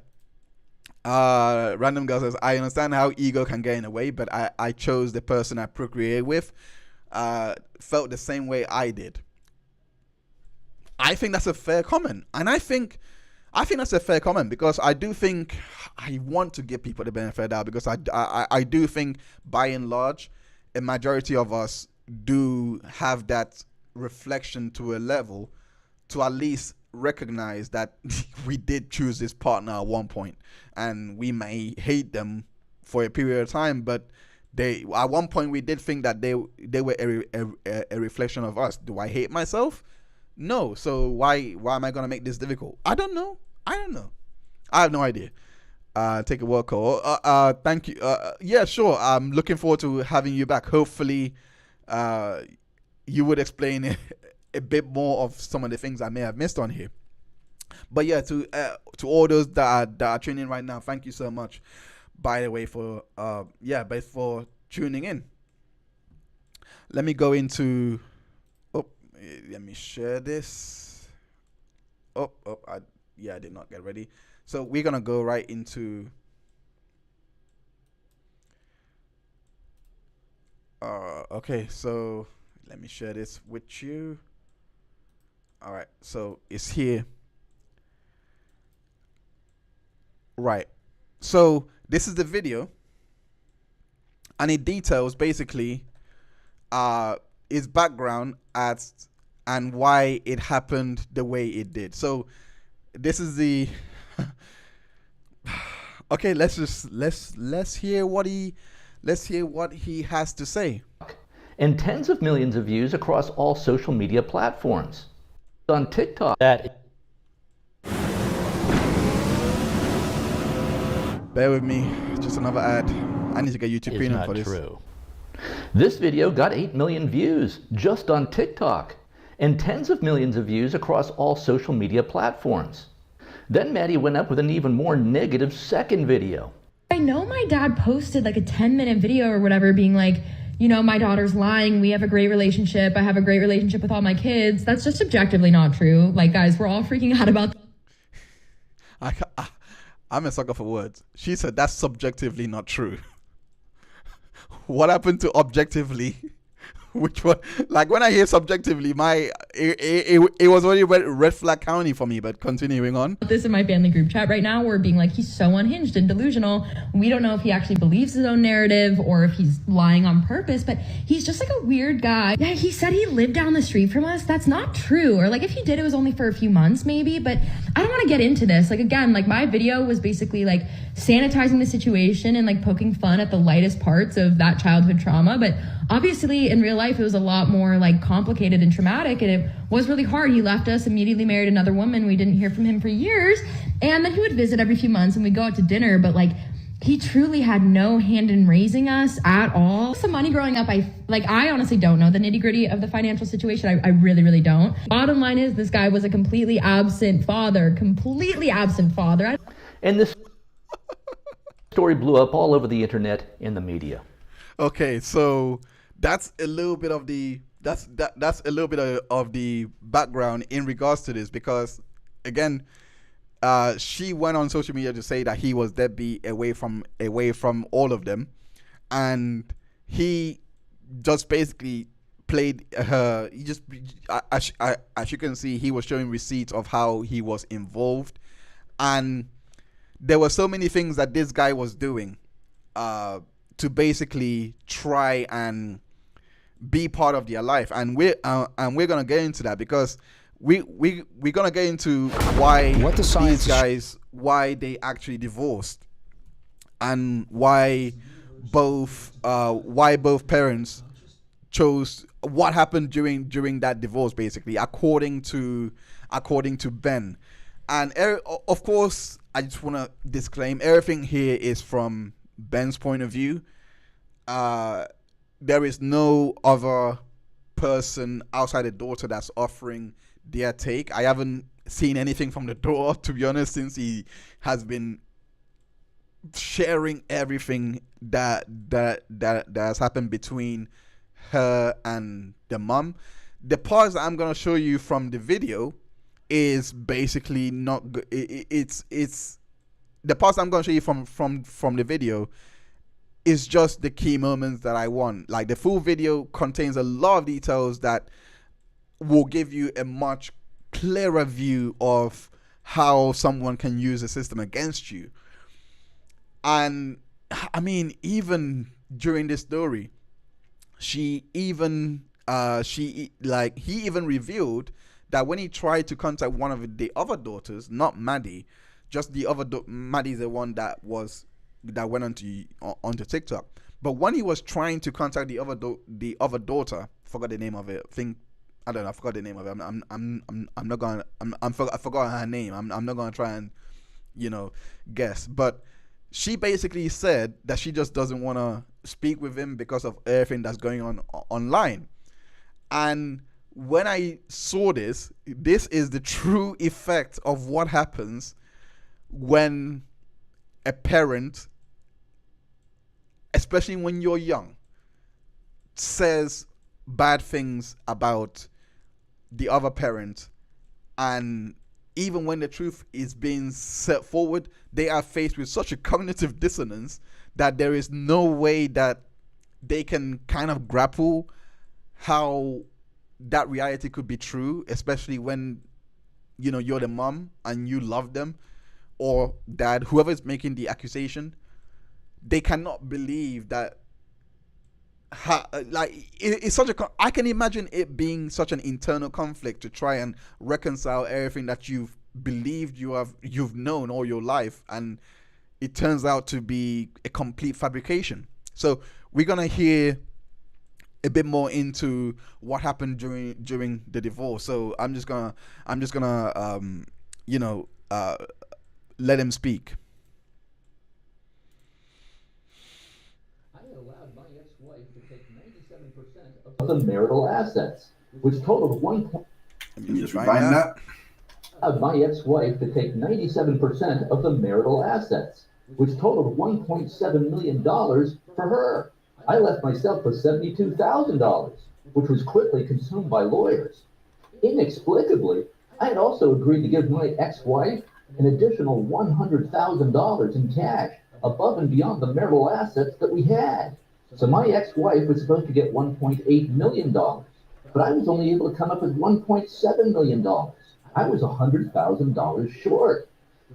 Random girl says, I understand how ego can get in the way, but I chose the person I procreate with. Felt the same way I did. I think that's a fair comment. And I think that's a fair comment, because I do think, I want to give people the benefit of the doubt, because I do think by and large, a majority of us do have that reflection to a level to at least recognize that we did choose this partner at one point, and we may hate them for a period of time, but they, at one point, we did think that they were a reflection of us. Do I hate myself? No. So why am I gonna make this difficult? I don't know. I have no idea. Take a work call. Thank you. Yeah, sure. I'm looking forward to having you back. Hopefully, you would explain a bit more of some of the things I may have missed on here. But yeah, to all those that are tuning in right now, thank you so much, by the way, for for tuning in. Let me go into, let me share this. I did not get ready. So we're gonna go right into okay, so let me share this with you. All right, so it's here. Right, so this is the video, and it details basically his background and why it happened the way it did. So this is the okay, let's hear what he has to say. And tens of millions of views across all social media platforms. On TikTok, that bear with me, just another ad. I need to get YouTube Premium for this. True. This video got 8 million views just on TikTok, and tens of millions of views across all social media platforms. Then Madi went up with an even more negative second video. I know my dad posted like a 10-minute video or whatever being like, you know, my daughter's lying, we have a great relationship, I have a great relationship with all my kids. That's just objectively not true. Like, guys, we're all freaking out about I'm a sucker for words. She said that's subjectively not true. What happened to objectively? Which one? Like, when I hear subjectively, it was already red flag county for me. But continuing on. This in my family group chat right now, we're being like, he's so unhinged and delusional. We don't know if he actually believes his own narrative or if he's lying on purpose, but he's just like a weird guy. Yeah, he said he lived down the street from us. That's not true. Or like, if he did, it was only for a few months maybe, but I don't want to get into this. Like, again, like my video was basically like sanitizing the situation and like poking fun at the lightest parts of that childhood trauma. But obviously in real life, it was a lot more like complicated and traumatic, and it was really hard. He left us, immediately married another woman. We didn't hear from him for years. And then he would visit every few months and we'd go out to dinner, but like he truly had no hand in raising us at all. Some money growing up, I honestly don't know the nitty gritty of the financial situation. I really, really don't. Bottom line is this guy was a completely absent father. And this story blew up all over the internet and the media. Okay, so that's a little bit of the that's a little bit of the background in regards to this, because again, she went on social media to say that he was deadbeat away from all of them, and he just basically played her. He just, as you can see, he was showing receipts of how he was involved, and there were so many things that this guy was doing to basically try and be part of their life, and we're gonna get into that, because we're gonna get into why these guys, why they actually divorced, and why both parents chose, what happened during that divorce, basically, according to Ben. And of course, I just want to disclaim, everything here is from Ben's point of view. There is no other person outside the daughter that's offering their take. I haven't seen anything from the daughter, to be honest, since he has been sharing everything that has happened between her and the mom. The parts that I'm gonna show you from the video is basically not good. It's the parts I'm gonna show you from the video is just the key moments that I want. Like, the full video contains a lot of details that will give you a much clearer view of how someone can use the system against you. And I mean, even during this story, he even revealed that when he tried to contact one of the other daughters, not Madi, just the other Madi's the one that went onto TikTok. But when he was trying to contact the other daughter, forgot the name of it. I forgot the name of it. I forgot her name. I'm not gonna try and guess. But she basically said that she just doesn't want to speak with him because of everything that's going on online. And when I saw this is the true effect of what happens when a parent, especially when you're young, says bad things about the other parent, and even when the truth is being set forward, they are faced with such a cognitive dissonance that there is no way that they can kind of grapple how that reality could be true, especially when you're the mom and you love them, or dad, whoever is making the accusation. They cannot believe that. It's such a. I can imagine it being such an internal conflict to try and reconcile everything that you've believed you've known all your life, and it turns out to be a complete fabrication. So we're gonna hear a bit more into what happened during the divorce. So I'm just gonna let him speak. Of the marital assets, which totaled Let me just rewind that. Allowed my ex-wife to take 97% of the marital assets, which totaled $1.7 million for her. I left myself with $72,000, which was quickly consumed by lawyers. Inexplicably, I had also agreed to give my ex-wife an additional $100,000 in cash above and beyond the marital assets that we had. So my ex-wife was supposed to get $1.8 million, but I was only able to come up with $1.7 million. I was $100,000 short.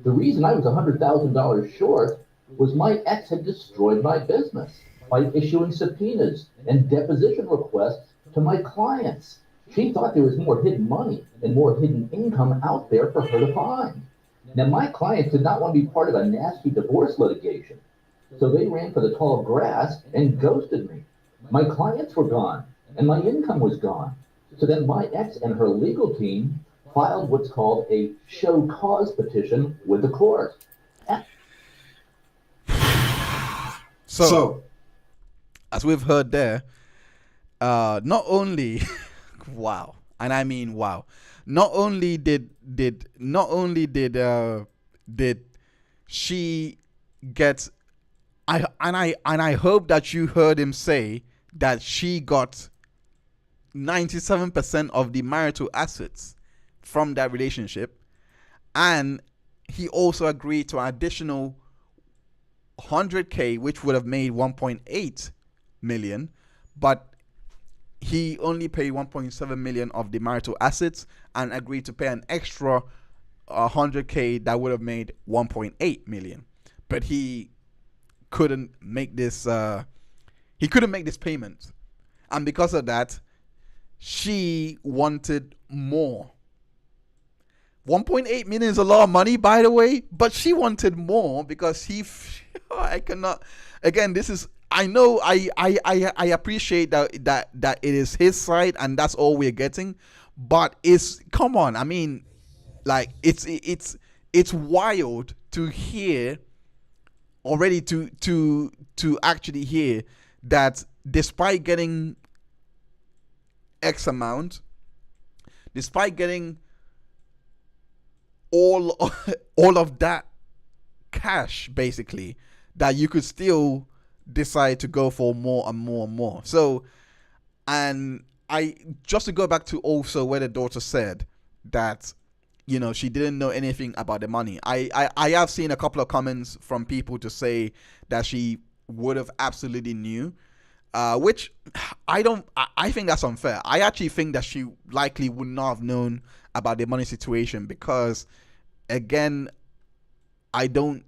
The reason I was $100,000 short was my ex had destroyed my business by issuing subpoenas and deposition requests to my clients. She thought there was more hidden money and more hidden income out there for her to find. Now, my clients did not want to be part of a nasty divorce litigation, so they ran for the tall grass and ghosted me. My clients were gone, and my income was gone. So then my ex and her legal team filed what's called a show cause petition with the court. So as we've heard there, not only wow, and I mean wow, not only did she get, I hope that you heard him say that she got 97% of the marital assets from that relationship, and he also agreed to an additional 100K, which would have made 1.8 million. But he only paid 1.7 million of the marital assets and agreed to pay an extra 100K that would have made 1.8 million. But he couldn't make this. He couldn't make this payment, and because of that, she wanted more. 1.8 million is a lot of money, by the way, but she wanted more because I cannot. Again, this is. I know. I appreciate that it is his side, and that's all we're getting. But come on. I mean, like it's wild to hear already to actually hear that despite getting X amount, despite getting all of that cash, basically, that you could still decide to go for more and more and more. So, and I just to go back to also where the daughter said that, you know, she didn't know anything about the money. I have seen a couple of comments from people to say that she would have absolutely knew, which I think that's unfair. I actually think that she likely would not have known about the money situation because, again, I don't,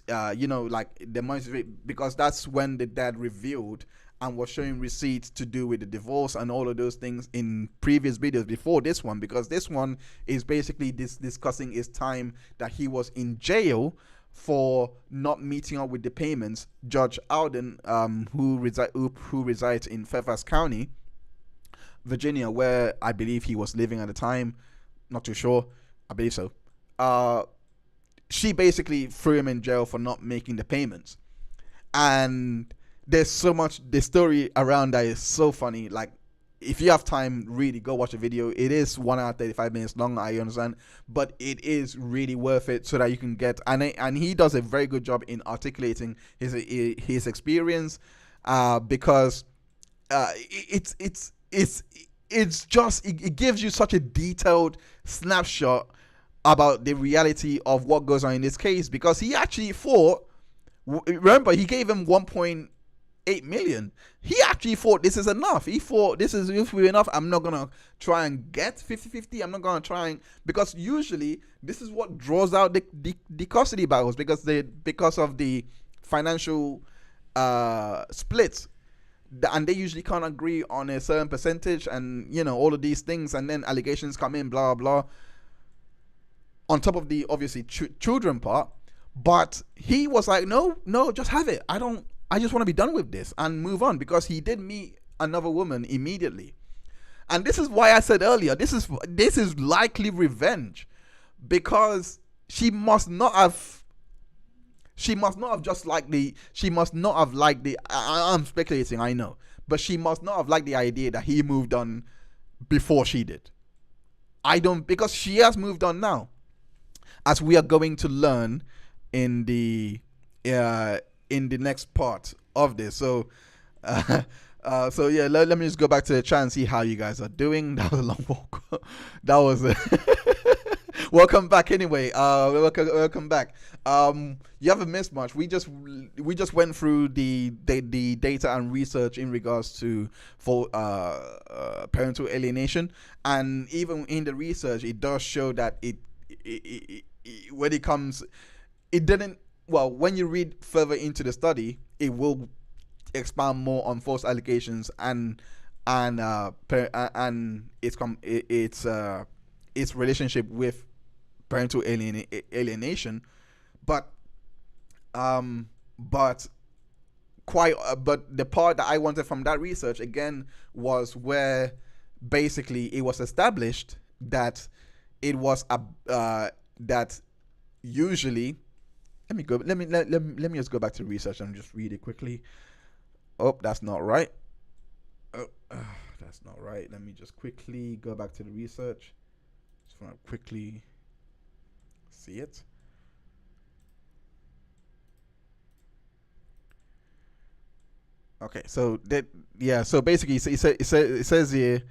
like the money, because that's when the dad revealed and was showing receipts to do with the divorce and all of those things in previous videos before this one, because this one is basically discussing his time that he was in jail for not meeting up with the payments. Judge Alden, who resides in Fairfax County, Virginia, where I believe he was living at the time, not too sure, I believe so. She basically threw him in jail for not making the payments. And there's so much, the story around that is so funny. Like, if you have time, really go watch the video. It is 1 hour 35 minutes long, I understand, but it is really worth it so that you can get, and he does a very good job in articulating his experience, because it gives you such a detailed snapshot about the reality of what goes on in this case, because he actually thought, remember, he gave him 1.8 million. He actually thought this is enough. He thought this is enough. I'm not gonna try and get 50-50. I'm not gonna try and, because usually this is what draws out the custody battles, because of the financial splits, and they usually can't agree on a certain percentage, and you know, all of these things, and then allegations come in, blah blah, on top of the obviously children part. But he was like, no, just have it. I just want to be done with this and move on, because he did meet another woman immediately. And this is why I said earlier, this is likely revenge, because she must not have liked the, I'm speculating, I know, but she must not have liked the idea that he moved on before she did. Because she has moved on now, as we are going to learn in the next part of this. So so yeah, let me just go back to the chat and see how you guys are doing. That was a long walk. That was welcome back anyway. Welcome back. You haven't missed much. We just went through the data and research in regards to parental alienation, and even in the research it does show that when it comes, it didn't, well, when you read further into the study, it will expand more on false allegations and its relationship with parental alienation, but the part that I wanted from that research again was where basically it was established that it was that usually, let me just go back to the research and just read it quickly. Oh, that's not right. That's not right. Let me just quickly go back to the research. Just want to quickly see it. Okay, so that, yeah, so basically it says here,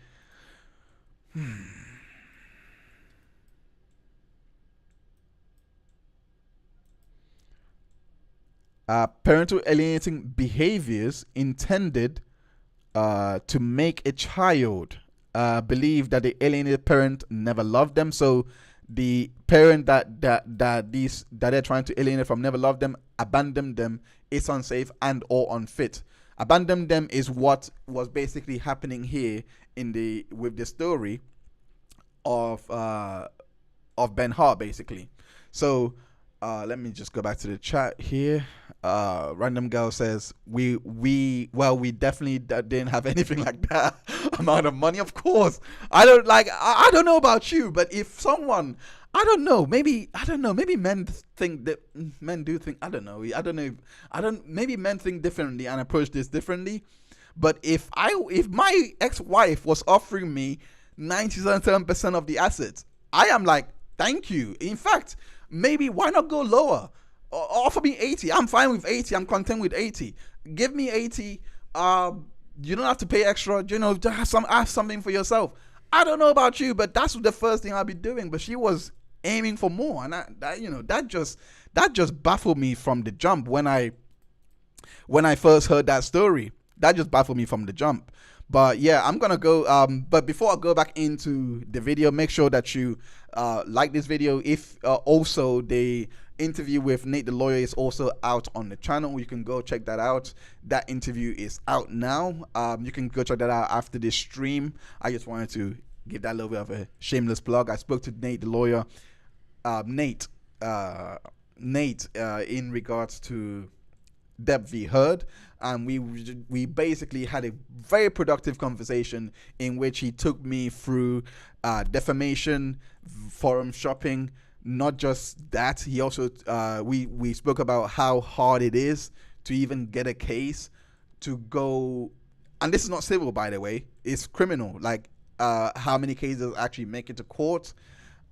parental alienating behaviors intended to make a child believe that the alienated parent never loved them. So the parent that they're trying to alienate from never loved them, abandoned them, is unsafe and or unfit. Abandon them is what was basically happening here with the story of Ben Hart, basically. So let me just go back to the chat here. Random girl says we definitely didn't have anything like that amount of money. Of course, I don't know about you, but if someone, maybe men think that men do think, maybe men think differently and approach this differently. But if my ex-wife was offering me 97% of the assets, I am like, thank you. In fact, maybe why not go lower? Offer me 80. I'm fine with 80. I'm content with 80. Give me 80. You don't have to pay extra. To have something for yourself. I don't know about you, but that's the first thing I'll be doing. But she was aiming for more, and that just baffled me from the jump when I first heard that story. That just baffled me from the jump. But yeah, I'm gonna go. But before I go back into the video, make sure that you like this video. If also the interview with Nate the lawyer is also out on the channel, you can go check that out. That interview is out now. You can go check that out after this stream. I just wanted to give that a little bit of a shameless plug. I spoke to Nate the lawyer, Nate, in regards to Deb v. Heard, and we basically had a very productive conversation in which he took me through defamation, forum shopping. Not just that, he also we spoke about how hard it is to even get a case to go, and this is not civil, by the way, it's criminal. Like how many cases actually make it to court,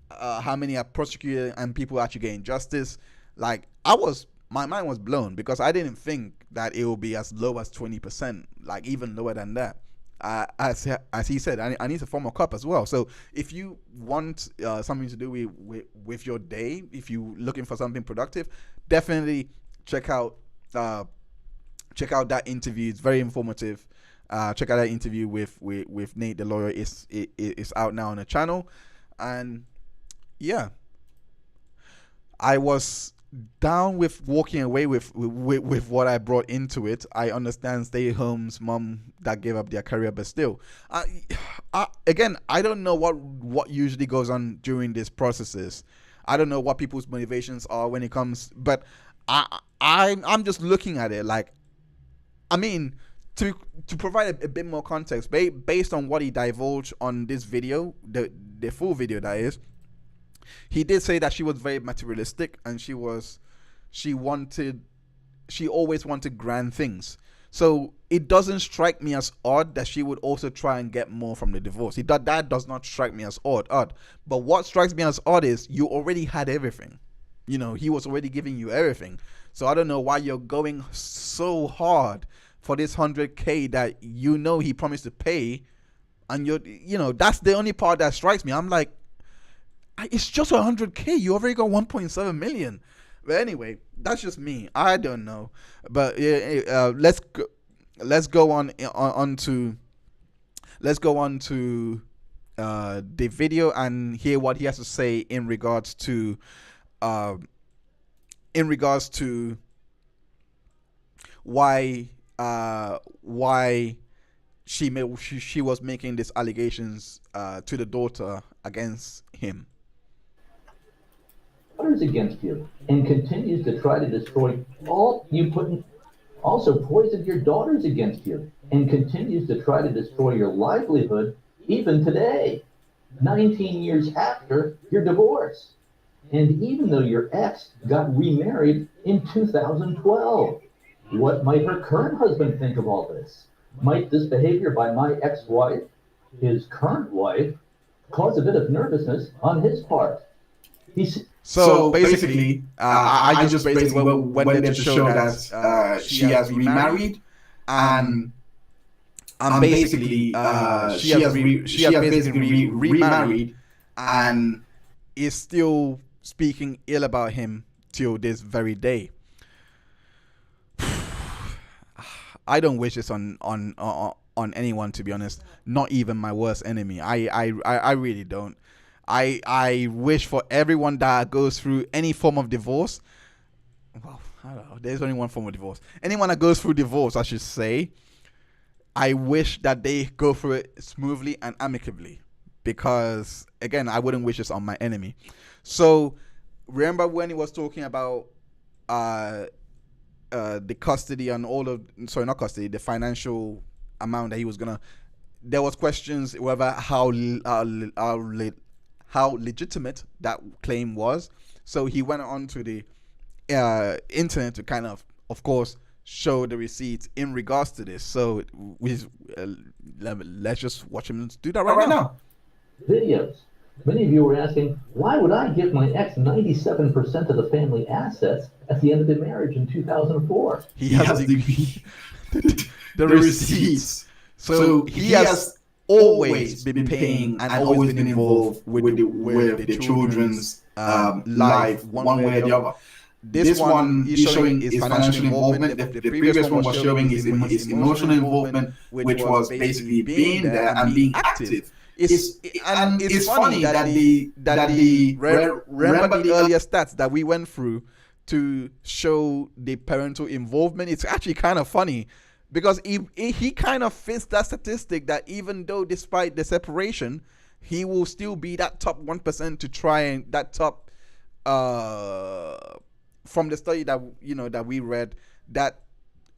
how many are prosecuted and people actually getting justice. Like my mind was blown because I didn't think that it would be as low as 20%, like even lower than that. As he said, I need to form a cup as well. So if you want something to do with your day, if you're looking for something productive, definitely check out that interview. It's very informative. Check out that interview with Nate the lawyer. It's out now on the channel. And yeah, I was down with walking away with what I brought into it. I understand stay-at-home's mom that gave up their career, but still, again, I don't know what usually goes on during these processes. I don't know what people's motivations are when it comes, but I'm just looking at it like, I mean, to provide a bit more context, based on what he divulged on this video, the full video that is. He did say that she was very materialistic and she always wanted grand things. So it doesn't strike me as odd that she would also try and get more from the divorce. That does not strike me as odd. But what strikes me as odd is you already had everything. He was already giving you everything. So I don't know why you're going so hard for this 100K that he promised to pay, and that's the only part that strikes me. I'm like, it's just 100K. You already got 1.7 million. But anyway, that's just me. I don't know. But let's go on to the video and hear what he has to say in regards to why she was making these allegations to the daughter against him. Against you and continues to try to destroy all you put in, also poisoned your daughters against you and continues to try to destroy your livelihood even today, 19 years after your divorce. And even though your ex got remarried in 2012, what might her current husband think of all this? Might this behavior by my ex-wife, his current wife, cause a bit of nervousness on his part? So basically, I just basically went there to show that she has remarried, and basically she has basically remarried, and is still speaking ill about him till this very day. I don't wish this on on anyone, to be honest. Not even my worst enemy. I really don't. I wish for everyone that goes through any form of divorce. Well, I don't know. There's only one form of divorce. Anyone that goes through divorce, I should say, I wish that they go through it smoothly and amicably, because again, I wouldn't wish this on my enemy. So remember when he was talking about the custody and all of, sorry, not custody, the financial amount that he was gonna, there was questions whether how legitimate that claim was. So he went on to the internet to kind of course, show the receipts in regards to this. So let's just watch him do that right now. Videos. Many of you were asking, why would I give my ex 97% of the family assets at the end of the marriage in 2004? He has the receipts. So he has always been paying and always been involved with the children's life, one way or the other. This one is showing his financial involvement. The previous one was showing his emotional involvement, which was basically being there and being active. It's funny that remember the earlier stats that we went through to show the parental involvement. It's actually kind of funny because he kind of fits that statistic that even though despite the separation, he will still be that top 1% to try and that top from the study that that we read that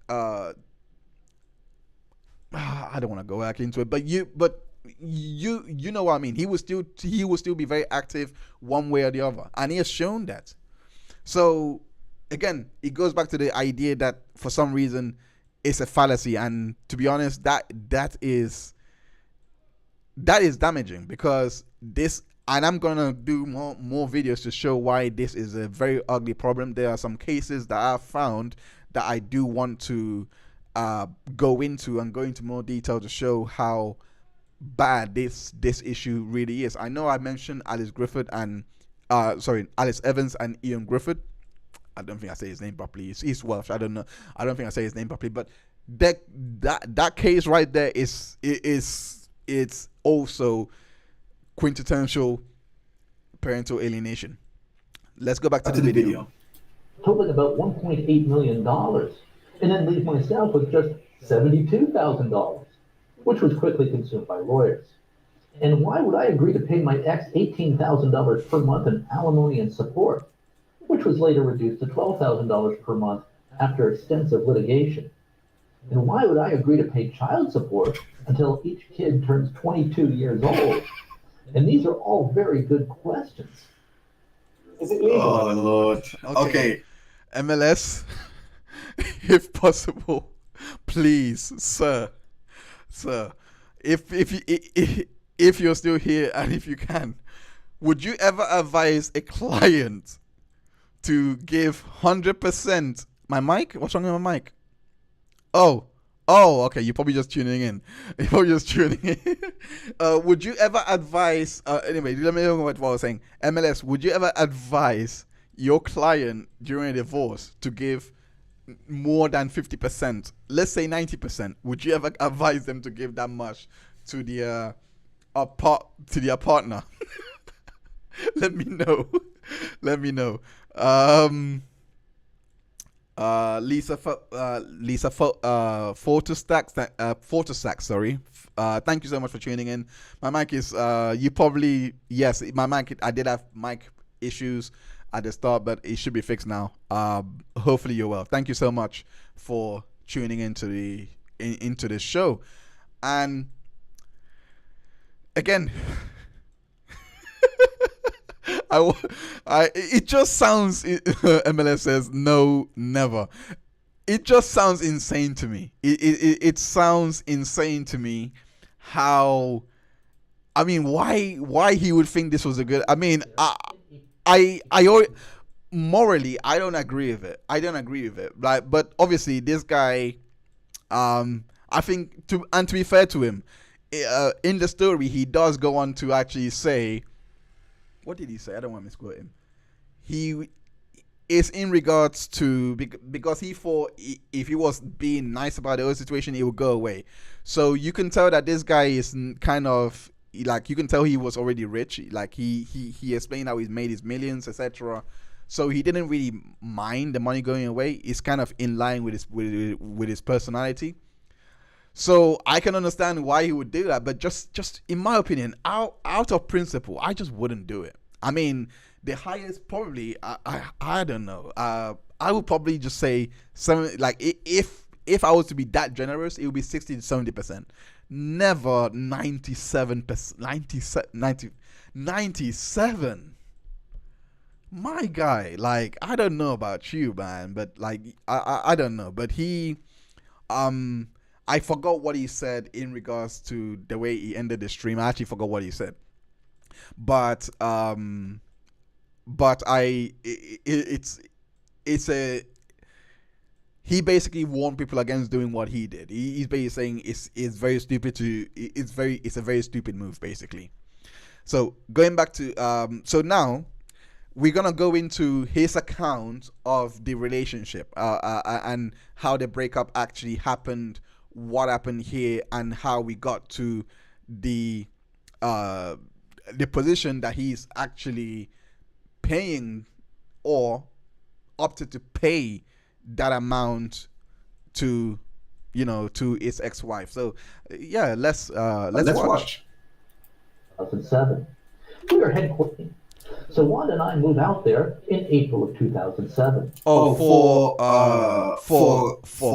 I don't want to go back into it, but you know what I mean. He will still be very active one way or the other, and he has shown that. So again, it goes back to the idea that for some reason it's a fallacy, and to be honest, that is damaging, because this, and I'm gonna do more videos to show why this is a very ugly problem. There are some cases that I've found that I do want to go into more detail to show how bad this issue really is. I know I mentioned Alice Evans and Ian Griffith. I don't think I say his name properly. He's Welsh. I don't know. I don't think I say his name properly. But that case right there it's also quintessential parental alienation. Let's go back to the video. Totaling about $1.8 million, and then leave myself with just $72,000, which was quickly consumed by lawyers. And why would I agree to pay my ex $18,000 per month in alimony and support, which was later reduced to $12,000 per month after extensive litigation? And why would I agree to pay child support until each kid turns 22 years old? And these are all very good questions. Is it legal? Oh, Lord. Okay. MLS, if possible, please, sir, if you're still here and if you can, would you ever advise a client to give 100%? My mic? What's wrong with my mic? Oh, okay. You're probably just tuning in. Would you ever advise? Anyway, let me know what I was saying. MLS, would you ever advise your client during a divorce to give more than 50%? Let's say 90%. Would you ever advise them to give that much to their partner? Let me know. Lisa Fortestack, sorry. Thank you so much for tuning in. My mic is my mic, I did have mic issues at the start, but it should be fixed now. Hopefully you're well. Thank you so much for tuning into this show. And again, it just sounds, MLS says no, never. It just sounds insane to me. It sounds insane to me how, I mean, why he would think this was a good, I mean, I morally, I don't agree with it. Like, but obviously this guy, I think to be fair to him, in the story, he does go on to actually say, what did he say? I don't want to misquote him. is in regards to because he thought if he was being nice about the whole situation, it would go away. So you can tell that this guy is kind of like, you can tell he was already rich. Like he explained how he's made his millions, etc. So he didn't really mind the money going away. It's kind of in line with his personality. So I can understand why he would do that, but just in my opinion, out of principle, I just wouldn't do it. I mean, the highest probably, I don't know. I would probably just say 7. Like if I was to be that generous, it would be 60 to 70%. Never 97%. 97. My guy, like, I don't know about you, man, but like I don't know, but he I forgot what he said in regards to the way he ended the stream. I actually forgot what he said, but it's a he basically warned people against doing what he did. He's basically saying it's very stupid it's a very stupid move, basically. So going back to so now we're gonna go into his account of the relationship and how the breakup actually happened, what happened here, and how we got to the position that he's actually paying or opted to pay that amount to to his ex-wife. So yeah, let's watch. 2007. We are headquartered. So Wanda and I move out there in April of 2007. For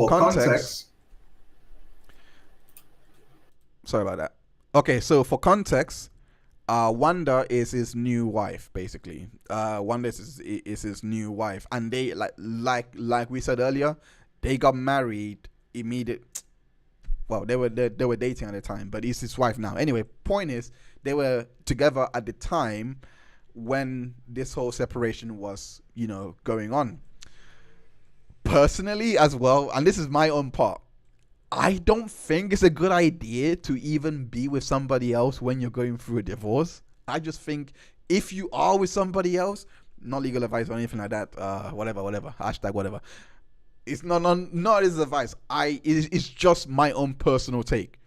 context. Sorry about that. Okay, so for context, Wanda is his new wife, basically. Wanda is his new wife, and they like we said earlier, they got married immediate. Well, they were dating at the time, but he's his wife now. Anyway, point is, they were together at the time when this whole separation was, going on. Personally, as well, and this is my own part, I don't think it's a good idea to even be with somebody else when you're going through a divorce. I just think if you are with somebody else, not legal advice or anything like that, whatever, hashtag whatever. It's not his advice. It's just my own personal take.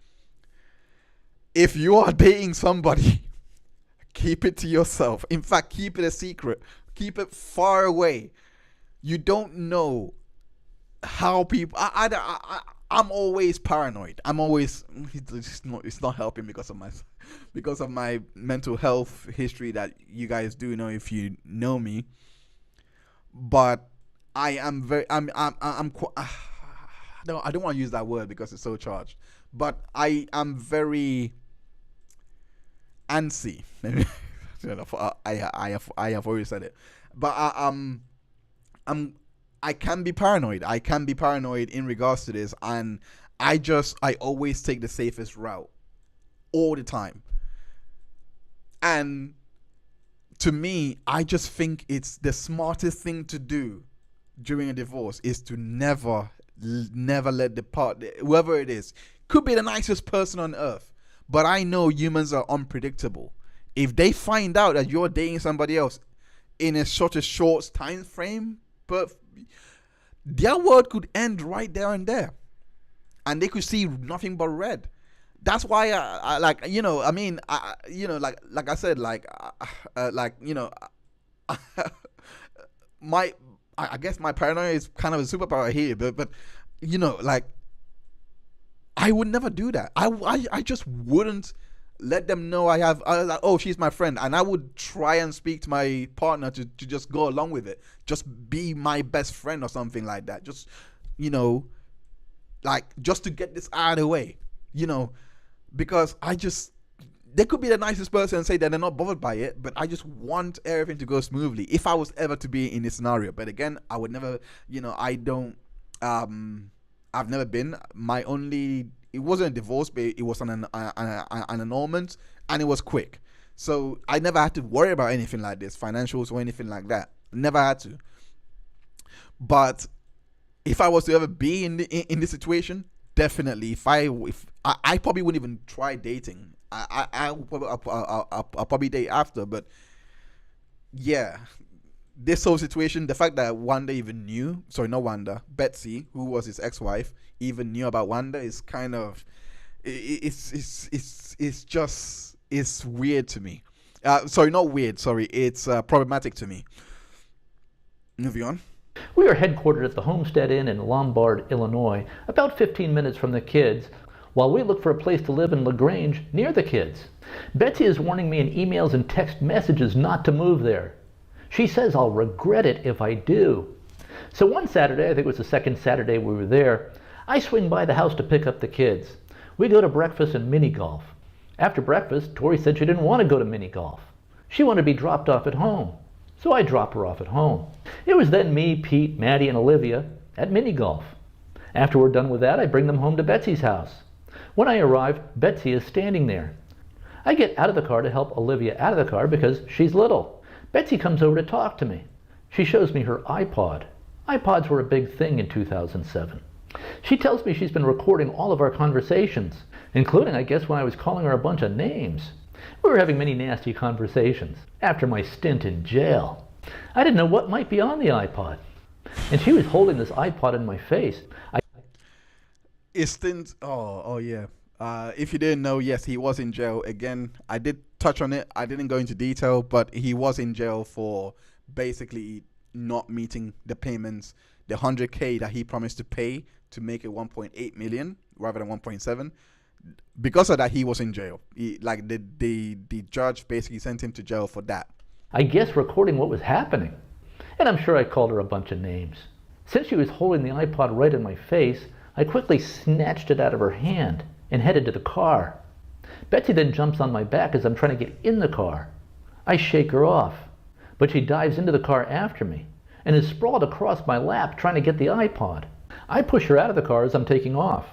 If you are dating somebody, keep it to yourself. In fact, keep it a secret. Keep it far away. You don't know how people. I'm always paranoid. I'm always. It's not helping because of my mental health history that you guys do know if you know me. But I am very. I don't want to use that word because it's so charged. But I am very antsy. I have already said it. But I can be paranoid. I can be paranoid in regards to this, and I always take the safest route all the time. And to me, I just think it's the smartest thing to do during a divorce is to never let whoever it is, could be the nicest person on earth, but I know humans are unpredictable. If they find out that you're dating somebody else in a short time frame, but their world could end right there and there, and they could see nothing but red. That's why I like, like I said, I guess my paranoia is kind of a superpower here, but I would never do that. I just wouldn't let them know I was like, oh, she's my friend, and I would try and speak to my partner to just go along with it, just be my best friend or something like that, just just to get this out of the way, because they could be the nicest person and say that they're not bothered by it, but I just want everything to go smoothly if I was ever to be in this scenario. But again, I would never, I've never been. It wasn't a divorce, but it was an annulment, and it was quick. So I never had to worry about anything like this, financials or anything like that. Never had to. But if I was to ever be in this situation, definitely. If I probably wouldn't even try dating. I'll probably date after. But yeah, this whole situation, the fact that Wanda even knew, sorry, not Wanda, Betsy, who was his ex-wife, even knew about Wanda is kind of, it's just, it's weird to me. Sorry, not weird, sorry, it's problematic to me. Moving on. We are headquartered at the Homestead Inn in Lombard, Illinois, about 15 minutes from the kids, while we look for a place to live in LaGrange near the kids. Betsy is warning me in emails and text messages not to move there. She says I'll regret it if I do. So one Saturday, I think it was the second Saturday we were there, I swing by the house to pick up the kids. We go to breakfast and mini golf. After breakfast, Tori said she didn't want to go to mini golf. She wanted to be dropped off at home. So I drop her off at home. It was then me, Pete, Maddie, and Olivia at mini golf. After we're done with that, I bring them home to Betsy's house. When I arrive, Betsy is standing there. I get out of the car to help Olivia out of the car because she's little. Betsy comes over to talk to me. She shows me her iPod. iPods were a big thing in 2007. She tells me she's been recording all of our conversations, including, I guess, when I was calling her a bunch of names. We were having many nasty conversations after my stint in jail. I didn't know what might be on the iPod. And she was holding this iPod in my face. Oh yeah. If you didn't know, yes, he was in jail. Again, I did touch on it. I didn't go into detail, but he was in jail for basically not meeting the payments, the 100K that he promised to pay to make it 1.8 million rather than 1.7. Because of that, he was in jail. The judge basically sent him to jail for that. I guess recording what was happening. And I'm sure I called her a bunch of names. Since she was holding the iPod right in my face, I quickly snatched it out of her hand and headed to the car. Betsy then jumps on my back as I'm trying to get in the car. I shake her off, but she dives into the car after me and is sprawled across my lap trying to get the iPod. I push her out of the car as I'm taking off.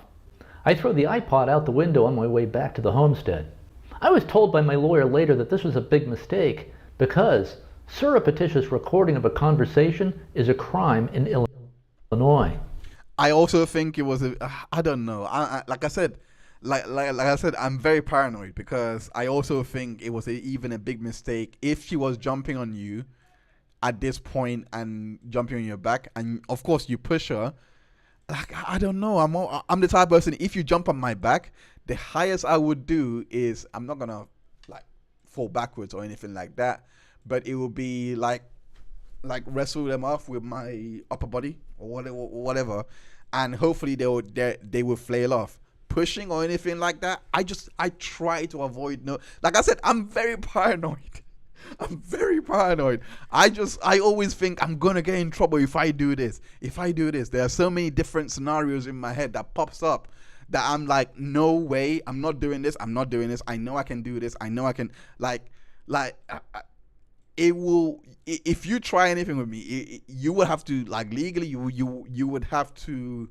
I throw the iPod out the window on my way back to the homestead. I was told by my lawyer later that this was a big mistake because surreptitious recording of a conversation is a crime in Illinois. I also think it was I don't know. Like I said, I'm very paranoid because I also think it was even a big mistake if she was jumping on you at this point and jumping on your back, and of course you push her. Like, I don't know. I'm the type of person, if you jump on my back, the highest I would do is, I'm not gonna like fall backwards or anything like that, but it will be like wrestle them off with my upper body or whatever, and hopefully they will flail off. Pushing or anything like that, I try to avoid. No, like I said, I'm very paranoid. I'm very paranoid. I always think I'm gonna get in trouble if I do this. There are so many different scenarios in my head that pops up that I'm like, no way, I'm not doing this. I know I can do this. I know I can, it will, if you try anything with me, you will have to, like, legally, you would have to,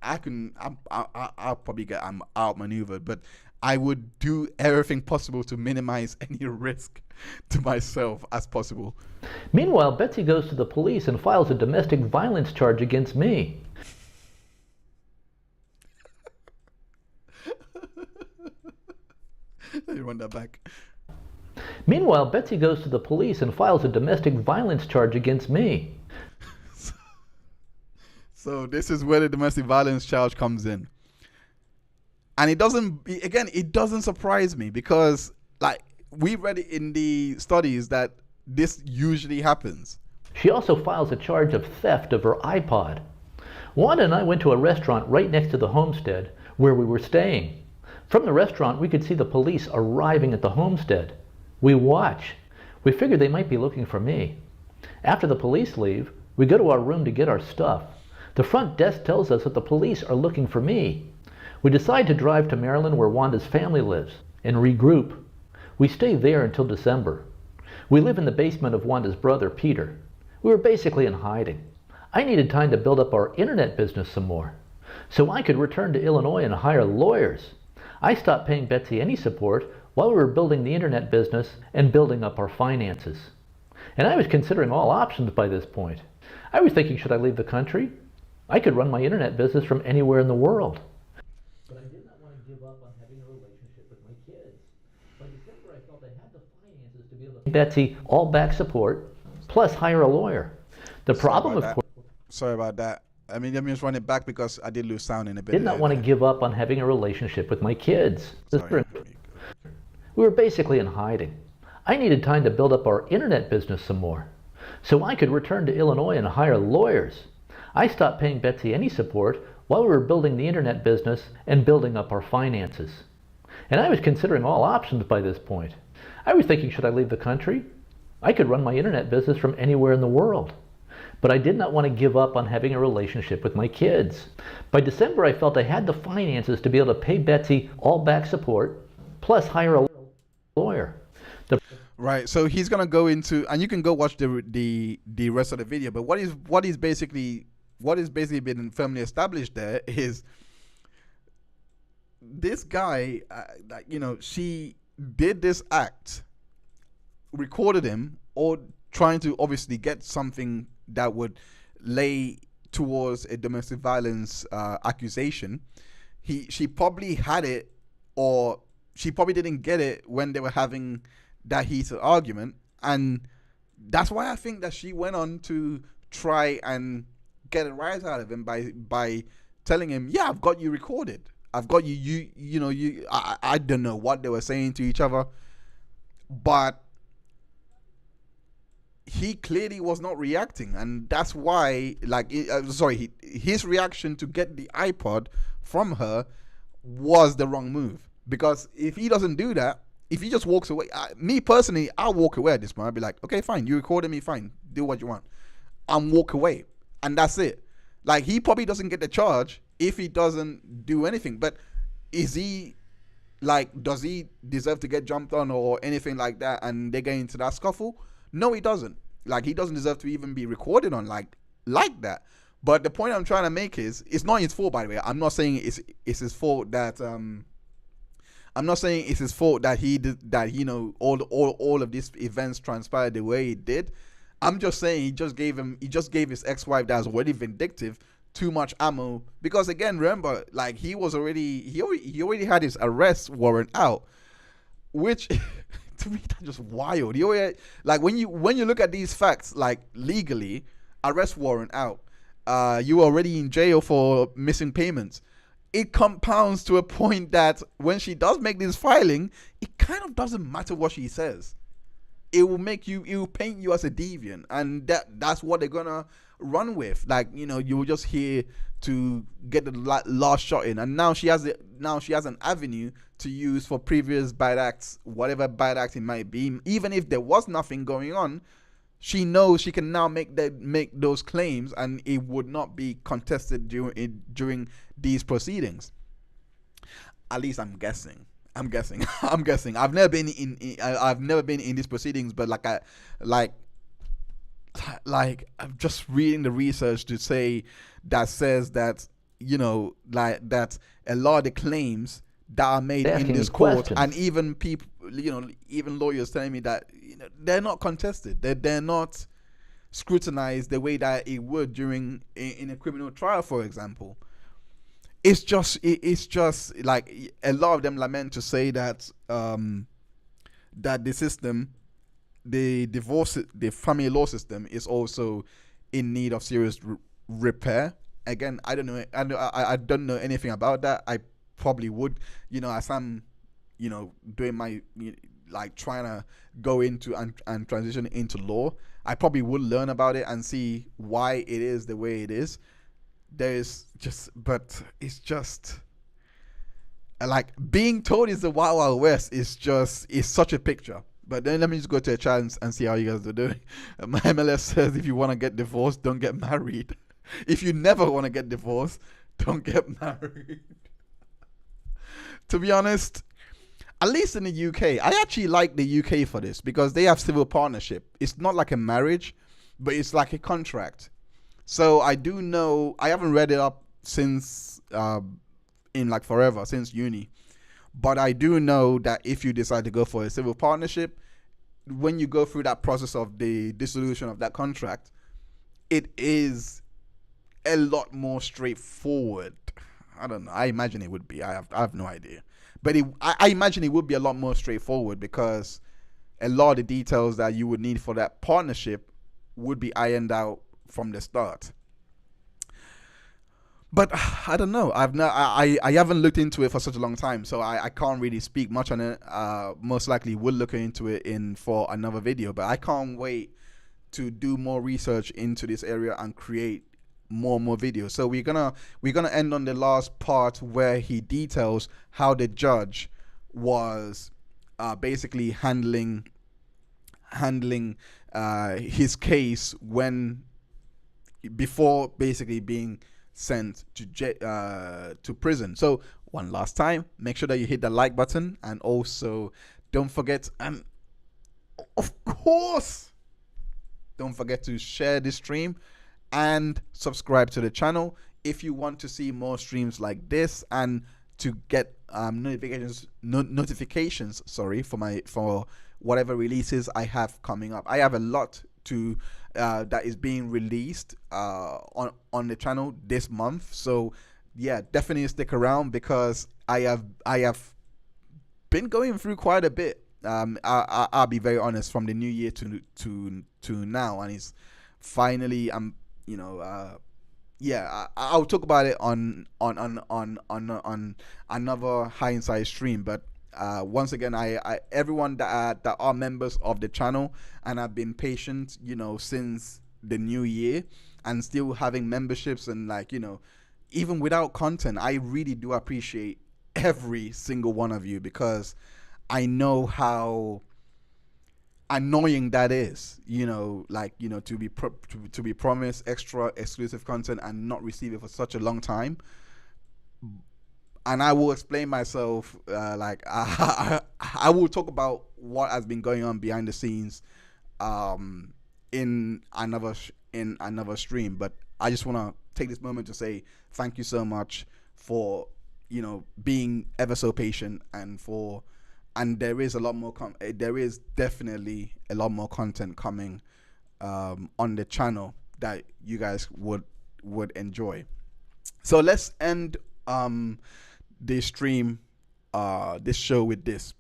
I'll probably get outmaneuvered, but I would do everything possible to minimize any risk to myself as possible. Meanwhile, Betsy goes to the police and files a domestic violence charge against me. Let me run that back. Meanwhile, Betsy goes to the police and files a domestic violence charge against me. So this is where the domestic violence charge comes in. And it doesn't surprise me because, like, we read it in the studies that this usually happens. She also files a charge of theft of her iPod. Wanda and I went to a restaurant right next to the homestead where we were staying. From the restaurant, we could see the police arriving at the homestead. We watch. We figured they might be looking for me. After the police leave, we go to our room to get our stuff. The front desk tells us that the police are looking for me. We decide to drive to Maryland where Wanda's family lives and regroup. We stay there until December. We live in the basement of Wanda's brother, Peter. We were basically in hiding. I needed time to build up our internet business some more, so I could return to Illinois and hire lawyers. I stopped paying Betsy any support while we were building the internet business and building up our finances. And I was considering all options by this point. I was thinking, should I leave the country? I could run my internet business from anywhere in the world. But I did not want to give up on having a relationship with my kids. By December, I felt I had the finances to be able to pay Betsy all back support, plus hire a lawyer. The problem, of course, sorry about that. I mean, let me just run it back because I did lose sound in a bit. I did not want to give up on having a relationship with my kids. Sorry. We were basically in hiding. I needed time to build up our internet business some more, so I could return to Illinois and hire lawyers. I stopped paying Betsy any support while we were building the internet business and building up our finances. And I was considering all options by this point. I was thinking, should I leave the country? I could run my internet business from anywhere in the world. But I did not want to give up on having a relationship with my kids. By December, I felt I had the finances to be able to pay Betsy all back support, plus hire a lawyer. Right, so he's gonna go into, and you can go watch the rest of the video. But what is basically been firmly established there is this guy, she did this act, recorded him, or trying to obviously get something that would lay towards a domestic violence accusation. She probably had it, or she probably didn't get it when they were having that heated argument, and that's why I think that she went on to try and get a rise out of him by telling him, yeah, I've got you recorded. I've got you. I don't know what they were saying to each other, but he clearly was not reacting, and that's why, his reaction to get the iPod from her was the wrong move. Because if he doesn't do that, if he just walks away, me personally, I'll walk away at this point. I'll be like, okay, fine, you recorded me, fine, do what you want, and walk away, and that's it. Like, he probably doesn't get the charge if he doesn't do anything. But does he deserve to get jumped on or anything like that, and they get into that scuffle? No, he doesn't. Like, he doesn't deserve to even be recorded on like that. But the point I'm trying to make is, it's not his fault, by the way. I'm not saying it's his fault that he did that. All of these events transpired the way it did. I'm just saying he just gave his ex-wife that's already vindictive too much ammo, because again, remember, like, he already had his arrest warrant out, which to me, that's just wild. Like, when you look at these facts, like, legally, arrest warrant out, you were already in jail for missing payments. It compounds to a point that when she does make this filing, it kind of doesn't matter what she says. It will paint you as a deviant, and that's what they're gonna run with. Like, you were just here to get the last shot in, and now she has an avenue to use for previous bad acts, whatever bad act it might be. Even if there was nothing going on, she knows she can now make those claims, and it would not be contested during these proceedings. At least I'm guessing. I've never been in these proceedings, but I'm just reading the research to say that says that that a lot of the claims that are made in this court, and even people, even lawyers telling me that they're not contested, they're not scrutinized the way that it would in a criminal trial, for example. It's just like, a lot of them lament to say that that the system, the family law system, is also in need of serious repair. Again, I don't know. I don't know anything about that. I probably would, as I'm, doing my, trying to go into and transition into law, I probably would learn about it and see why it is the way it is. But it's just like, being told it's the Wild Wild West is such a picture. But then let me just go to a chat and see how you guys are doing. My MLS says, if you want to get divorced, don't get married. If you never want to get divorced, don't get married. To be honest, at least in the UK, I actually like the UK for this, because they have civil partnership. It's not like a marriage, but it's like a contract. So I do know, I haven't read it up since in forever, since uni. But I do know that if you decide to go for a civil partnership, when you go through that process of the dissolution of that contract, it is a lot more straightforward. I don't know. I imagine it would be. I have no idea. But I imagine it would be a lot more straightforward, because a lot of the details that you would need for that partnership would be ironed out from the start. But I don't know. I haven't looked into it for such a long time, so I can't really speak much on it. Most likely will look into it for another video, but I can't wait to do more research into this area and create more videos. So we're gonna end on the last part where he details how the judge was basically handling his case before basically being sent to prison. So one last time, make sure that you hit the like button, and also don't forget, and of course, don't forget to share this stream and subscribe to the channel if you want to see more streams like this, and to get notifications for whatever releases I have coming up. I have a lot that is being released on the channel this month, so yeah, definitely stick around, because I have been going through quite a bit. I'll be very honest, from the new year to now, and it's finally I'll talk about it on another hindsight stream. But once again, I everyone that are members of the channel and have been patient, since the new year, and still having memberships, and even without content, I really do appreciate every single one of you, because I know how annoying that is, to be promised extra exclusive content and not receive it for such a long time. And I will explain myself, I will talk about what has been going on behind the scenes in another stream. But I just want to take this moment to say thank you so much for being ever so patient, and there is a lot more there is definitely a lot more content coming on the channel that you guys would enjoy. So let's end this stream, this show, with this.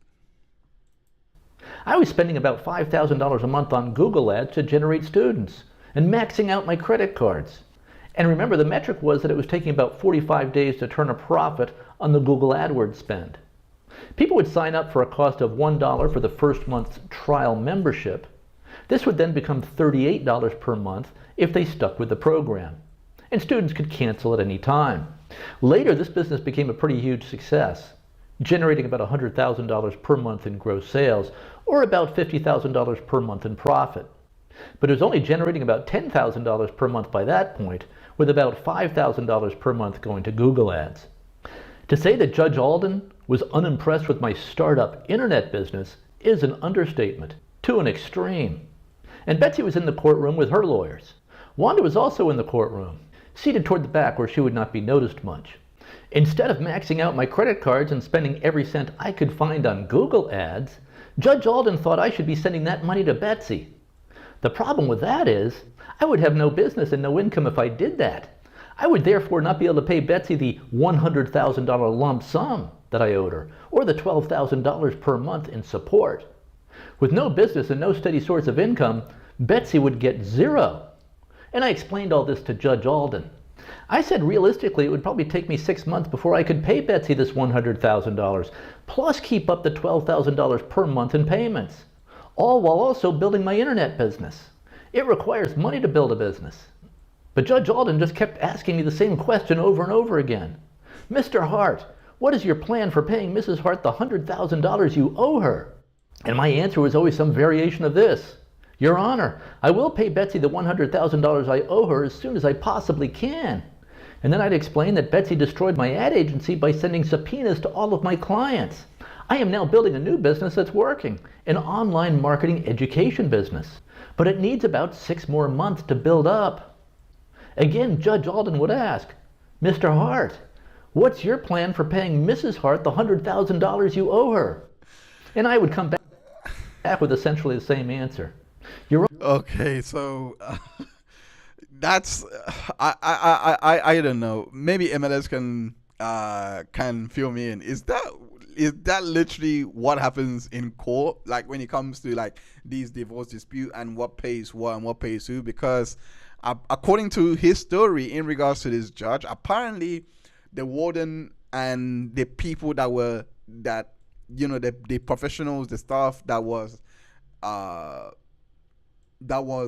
I was spending about $5,000 a month on Google ads to generate students and maxing out my credit cards. And remember, the metric was that it was taking about 45 days to turn a profit on the Google AdWords spend. People would sign up for a cost of $1 for the first month's trial membership. This would then become $38 per month if they stuck with the program. And students could cancel at any time. Later, this business became a pretty huge success, generating about $100,000 per month in gross sales, or about $50,000 per month in profit. But it was only generating about $10,000 per month by that point, with about $5,000 per month going to Google ads. To say that Judge Alden was unimpressed with my startup internet business is an understatement, to an extreme. And Betsy was in the courtroom with her lawyers. Wanda was also in the courtroom, seated toward the back where she would not be noticed much. Instead of maxing out my credit cards and spending every cent I could find on Google ads, Judge Alden thought I should be sending that money to Betsy. The problem with that is, I would have no business and no income if I did that. I would therefore not be able to pay Betsy the $100,000 lump sum that I owed her, or the $12,000 per month in support. With no business and no steady source of income, Betsy would get zero. And I explained all this to Judge Alden. I said realistically it would probably take me 6 months before I could pay Betsy this $100,000, plus keep up the $12,000 per month in payments, all while also building my internet business. It requires money to build a business. But Judge Alden just kept asking me the same question over and over again. Mr. Hart, what is your plan for paying Mrs. Hart the $100,000 you owe her? And my answer was always some variation of this. Your Honor, I will pay Betsy the $100,000 I owe her as soon as I possibly can. And then I'd explain that Betsy destroyed my ad agency by sending subpoenas to all of my clients. I am now building a new business that's working, an online marketing education business. But it needs about 6 more months to build up. Again, Judge Alden would ask, Mr. Hart, what's your plan for paying Mrs. Hart the $100,000 you owe her? And I would come back with essentially the same answer. Okay, so that's I don't know. Maybe MLS can fill me in. Is that that literally what happens in court? Like when it comes to like these divorce dispute and what pays what and what pays who? Because according to his story in regards to this judge, apparently the warden and the people the professionals, the staff that was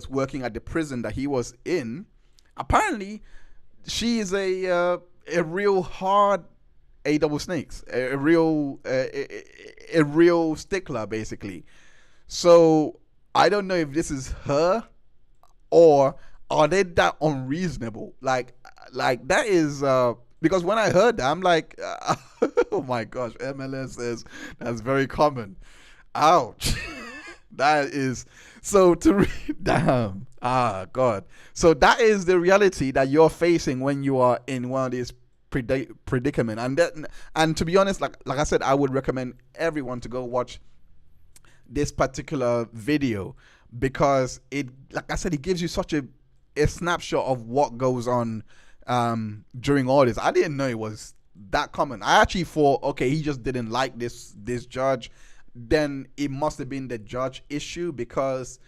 working at the prison that he was in, apparently she is a real hard double snakes, a real stickler basically. So I don't know if this is her or are they that unreasonable? Like that is because when I heard that, I'm like, oh my gosh, MLS is that's very common. Ouch. That is so to read. Damn. God. So that is the reality that you're facing when you are in one of these predicament. And to be honest, like I said, I would recommend everyone to go watch this particular video because it, like I said, it gives you such a snapshot of what goes on during all this. I didn't know it was that common. I actually thought, okay, he just didn't like this judge. Then it must have been the judge issue because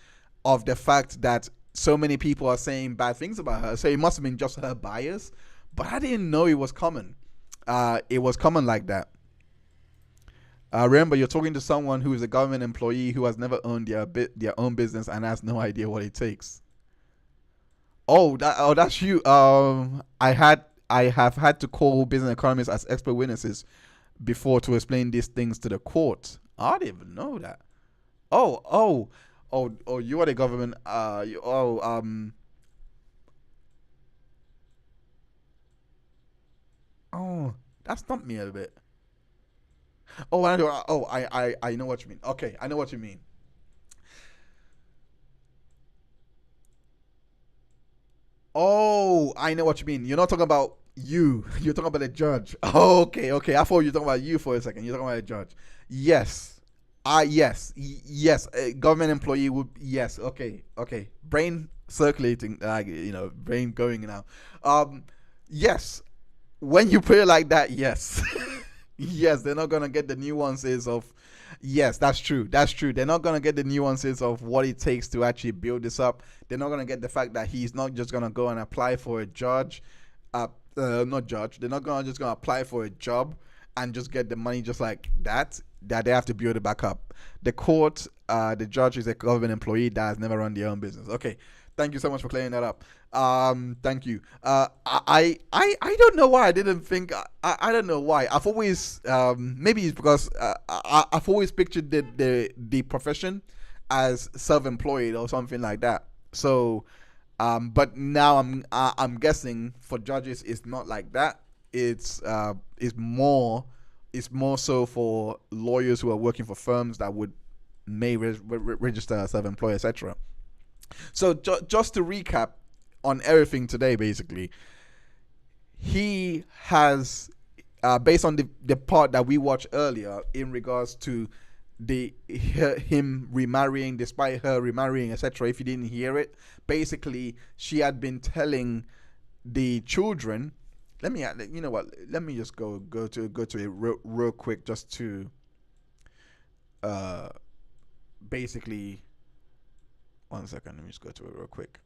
of the fact that so many people are saying bad things about her. So it must have been just her bias. But I didn't know it was common. It was common like that. Remember, you're talking to someone who is a government employee who has never owned their own business and has no idea what it takes. That's you. I have had to call business economists as expert witnesses before to explain these things to the court. I didn't even know that. Oh, you are the government. Oh, that stumped me a little bit. Oh, I know. Oh, I know what you mean. Okay, I know what you mean. Oh, I know what you mean. You're not talking about you. You're talking about the judge. Oh, okay. I thought you were talking about you for a second. You're talking about the judge. Yes. Yes. A government employee would. Yes. Okay. Brain circulating. Brain going now. Yes. When you put it like that, yes. Yes, they're not going to get the nuances of, yes, that's true. They're not going to get the nuances of what it takes to actually build this up. They're not going to get the fact that he's not just going to go and apply for a judge, They're not just going to apply for a job and just get the money just like that they have to build it back up. The court, the judge is a government employee that has never run their own business. Okay. Thank you so much for clearing that up. Thank you. I don't know why I didn't think. I don't know why. I've always maybe it's because I've always pictured the profession as self-employed or something like that. So, but now I'm guessing for judges it's not like that. It's more so for lawyers who are working for firms that may register as self-employed, etc. So just to recap on everything today, basically, he has, based on the part that we watched earlier in regards to him remarrying, despite her remarrying, etc. If you didn't hear it, basically she had been telling the children. Let me just go to it real quick, just to basically. 1 second, let me just go to it real quick.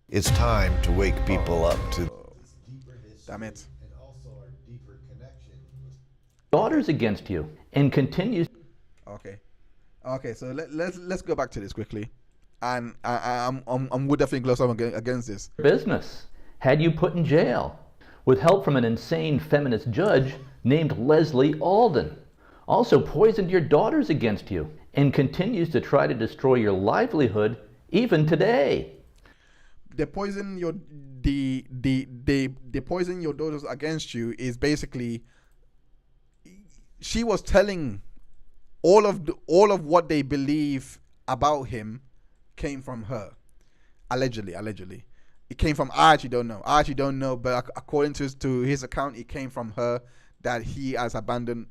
It's time to wake people up to. Damn it. Daughters against you and continues. Okay, so let's go back to this quickly, and I'm would definitely close up against this. Business had you put in jail with help from an insane feminist judge named Leslie Alden. Also poisoned your daughters against you and continues to try to destroy your livelihood even today. The poison your daughters against you is basically, she was telling all of what they believe about him came from her, allegedly. It came from, I actually don't know, but according to his account, it came from her, that he has abandoned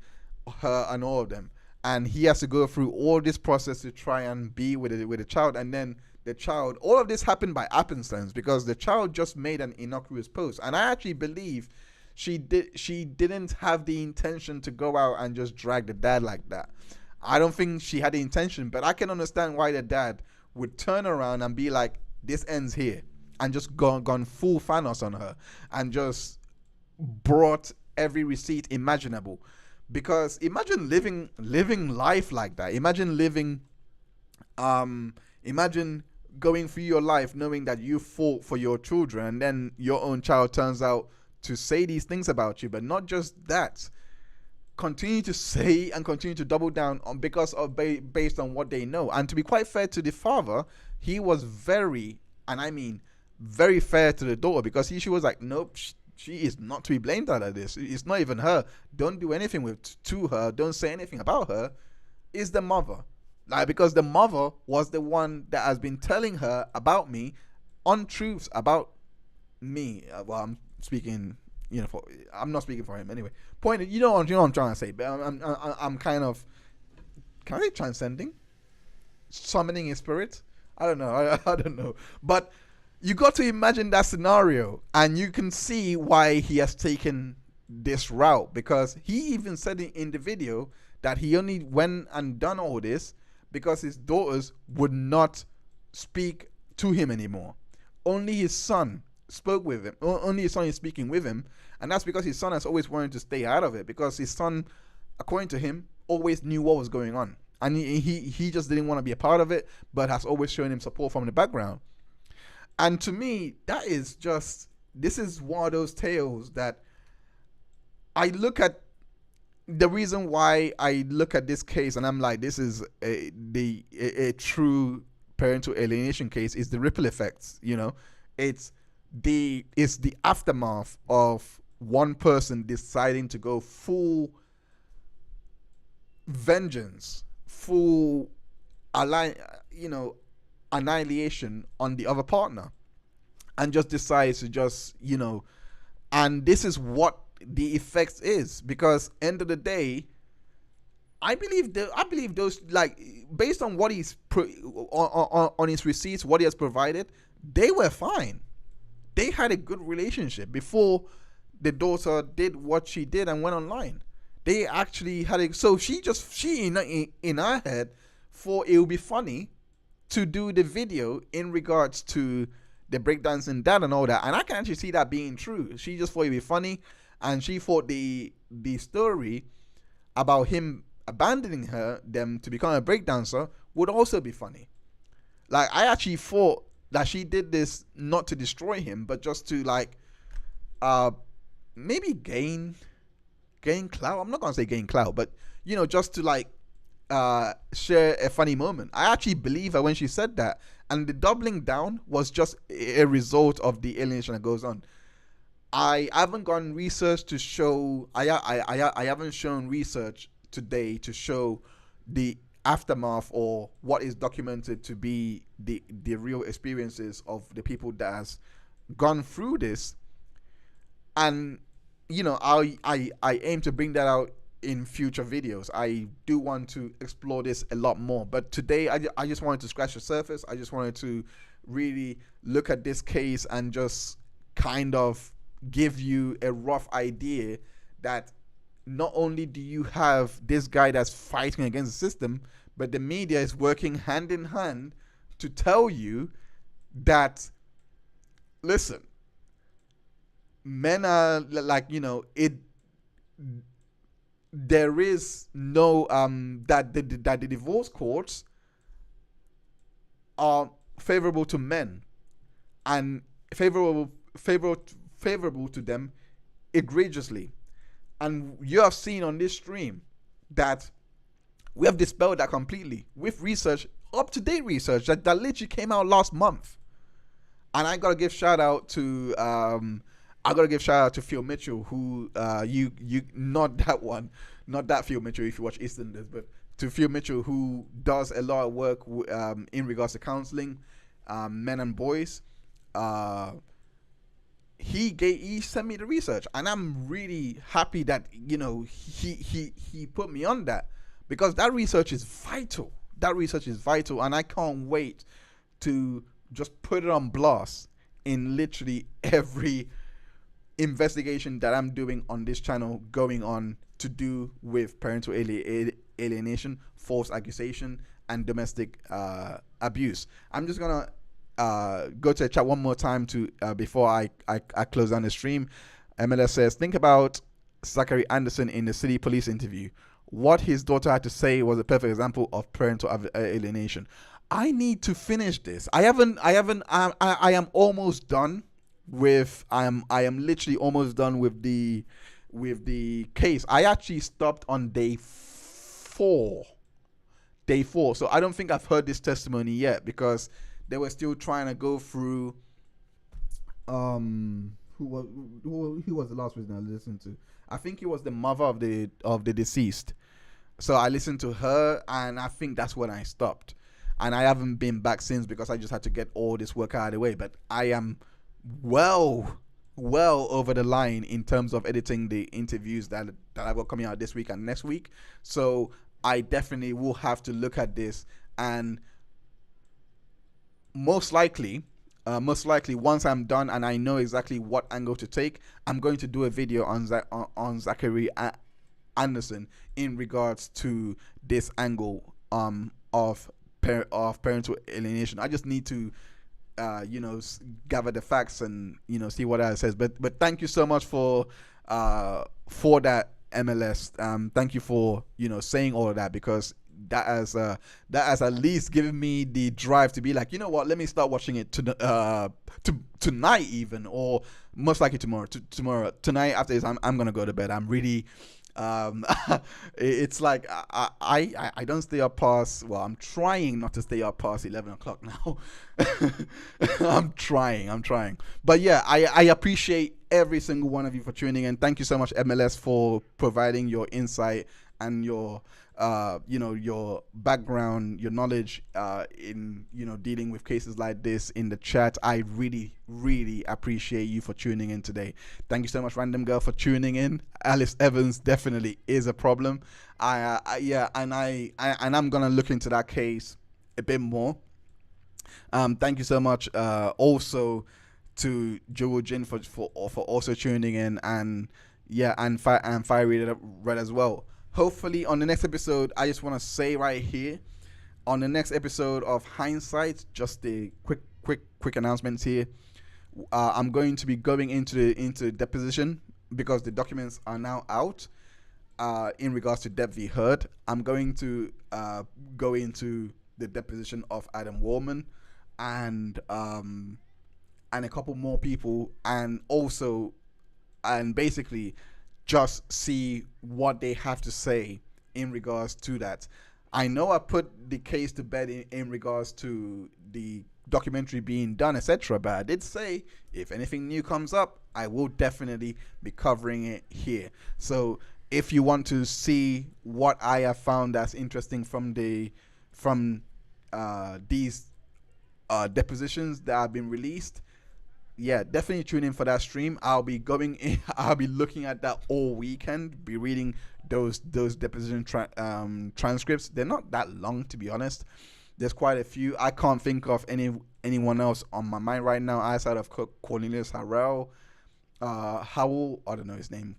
her and all of them. And he has to go through all this process to try and be with a child. And then the child, all of this happened by happenstance because the child just made an innocuous post. And I actually believe she didn't have the intention to go out and just drag the dad like that. I don't think she had the intention, but I can understand why the dad would turn around and be like, this ends here, and just gone full Thanos on her and just brought every receipt imaginable. Because imagine living life like that. Imagine going through your life knowing that you fought for your children, and then your own child turns out to say these things about you. But not just that, continue to say and continue to double down on because of based on what they know. And to be quite fair to the father, he was very, and I mean very fair to the daughter, because she was like, nope, she is not to be blamed out of this. It's not even her. Don't do anything to her. Don't say anything about her. It's the mother. Like, because the mother was the one that has been telling her about me, untruths about me. Well, I'm speaking, I'm not speaking for him anyway. Point, you know what I'm trying to say. But I'm kind of, can I say transcending? Summoning his spirit? I don't know. I don't know. But you got to imagine that scenario, and you can see why he has taken this route, because he even said in the video that he only went and done all this because his daughters would not speak to him anymore. Only his son spoke with him. Only his son is speaking with him, and that's because his son has always wanted to stay out of it, because his son, according to him, always knew what was going on, and he just didn't want to be a part of it, but has always shown him support from the background. And to me, this is one of those tales that I look at. The reason why I look at this case and I'm like, this is a true parental alienation case, is the ripple effects. It's the aftermath of one person deciding to go full vengeance, full annihilation on the other partner, and just decides to and this is what the effects is, because end of the day, I believe those, like, based on what he's on his receipts, what he has provided, they were fine. They had a good relationship before the daughter did what she did and went online. They actually had it. So she in her head thought it would be funny to do the video in regards to the breakdancing dad and all that, and I can actually see that being true. She just thought it'd be funny, and she thought the story about him abandoning them to become a breakdancer would also be funny. Like, I actually thought that she did this not to destroy him, but just to maybe gain clout. I'm not gonna say gain clout, but just to share a funny moment. I actually believe her when she said that, and the doubling down was just a result of the alienation that goes on. I haven't gone research to show. I haven't shown research today to show the aftermath or what is documented to be the real experiences of the people that has gone through this. And I aim to bring that out in future videos. I do want to explore this a lot more, but today I just wanted to scratch the surface. I just wanted to really look at this case and just kind of give you a rough idea that not only do you have this guy that's fighting against the system, but the media is working hand in hand to tell you that, listen, men are there is no that the divorce courts are favorable to men and favorable to them egregiously. And you have seen on this stream that we have dispelled that completely with research, up-to-date research that literally came out last month. And I gotta give shout out to Phil Mitchell, who you not that Phil Mitchell if you watch EastEnders, but to Phil Mitchell, who does a lot of work in regards to counseling men and boys. He sent me the research, and I'm really happy that he put me on that, because that research is vital. And I can't wait to just put it on blast in literally every investigation that I'm doing on this channel going on to do with parental alienation, false accusation, and domestic abuse. I'm just gonna go to the chat one more time to before I close down the stream. MLS says, think about Zachary Anderson in the city police interview. What his daughter had to say was a perfect example of parental alienation. I need to finish this. I am almost done with. I am literally almost done with the case. I actually stopped on day 4. So I don't think I've heard this testimony yet because they were still trying to go through. Who was the last person I listened to? I think it was the mother of the deceased. So I listened to her, and I think that's when I stopped. And I haven't been back since because I just had to get all this work out of the way. But I am well over the line in terms of editing the interviews that I've got coming out this week and next week. So I definitely will have to look at this, and most likely once I'm done and I know exactly what angle to take, I'm going to do a video on Zachary Anderson in regards to this angle of parental alienation. I just need to gather the facts and see what it says. But thank you so much for that, MLS. Thank you for saying all of that, because that has at least given me the drive to be like, you know what, let me start watching it tonight even, or most likely tomorrow. Tonight after this, I'm gonna go to bed. I'm really it's like I don't stay up past, well, I'm trying not to stay up past 11 o'clock now. I'm trying, but yeah, I appreciate every single one of you for tuning in. Thank you so much, MLS, for providing your insight and your your background, your knowledge in dealing with cases like this in the chat. I really appreciate you for tuning in today. Thank you so much, Random Girl, for tuning in. Alice Evans definitely is a problem. I'm gonna look into that case a bit more. Thank you so much also to Joel Jin for also tuning in, and Fire Red as well. Hopefully on the next episode, I just want to say right here, on the next episode of Hindsight, just a quick announcements here. I'm going to be going into deposition because the documents are now out in regards to Deb v. Heard. I'm going to go into the deposition of Adam Warman and a couple more people, and basically just see what they have to say in regards to that. I know I put the case to bed in regards to the documentary being done, etc., but I did say if anything new comes up, I will definitely be covering it here. So if you want to see what I have found that's interesting from these depositions that have been released, yeah, definitely tune in for that stream. I'll be looking at that all weekend, be reading those deposition transcripts. They're not that long, to be honest. There's quite a few. I can't think of anyone else on my mind right now outside of Cornelius Howell, I don't know his name.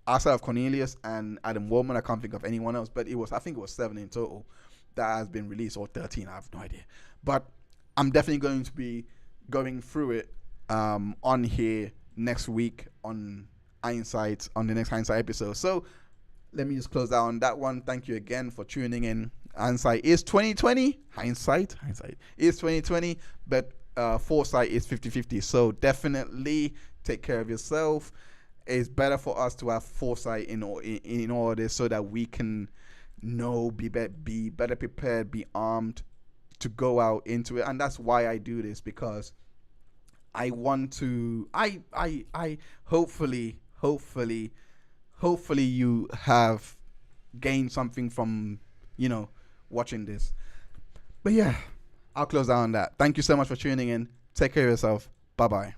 Outside of Cornelius and Adam Warman, I can't think of anyone else. But I think it was 7 in total that has been released, or 13. I have no idea. But I'm definitely going to be going through it on here next week on Hindsight, on the next Hindsight episode. So let me just close out on that one. Thank you again for tuning in. Hindsight is 2020. Hindsight is 2020, but foresight is 50-50. So definitely take care of yourself. It's better for us to have foresight in all of this, so that we can be better prepared, be armed to go out into it. And that's why I do this, because I want to hopefully you have gained something from watching this. But yeah, I'll close out on that. Thank you so much for tuning in. Take care of yourself. Bye bye.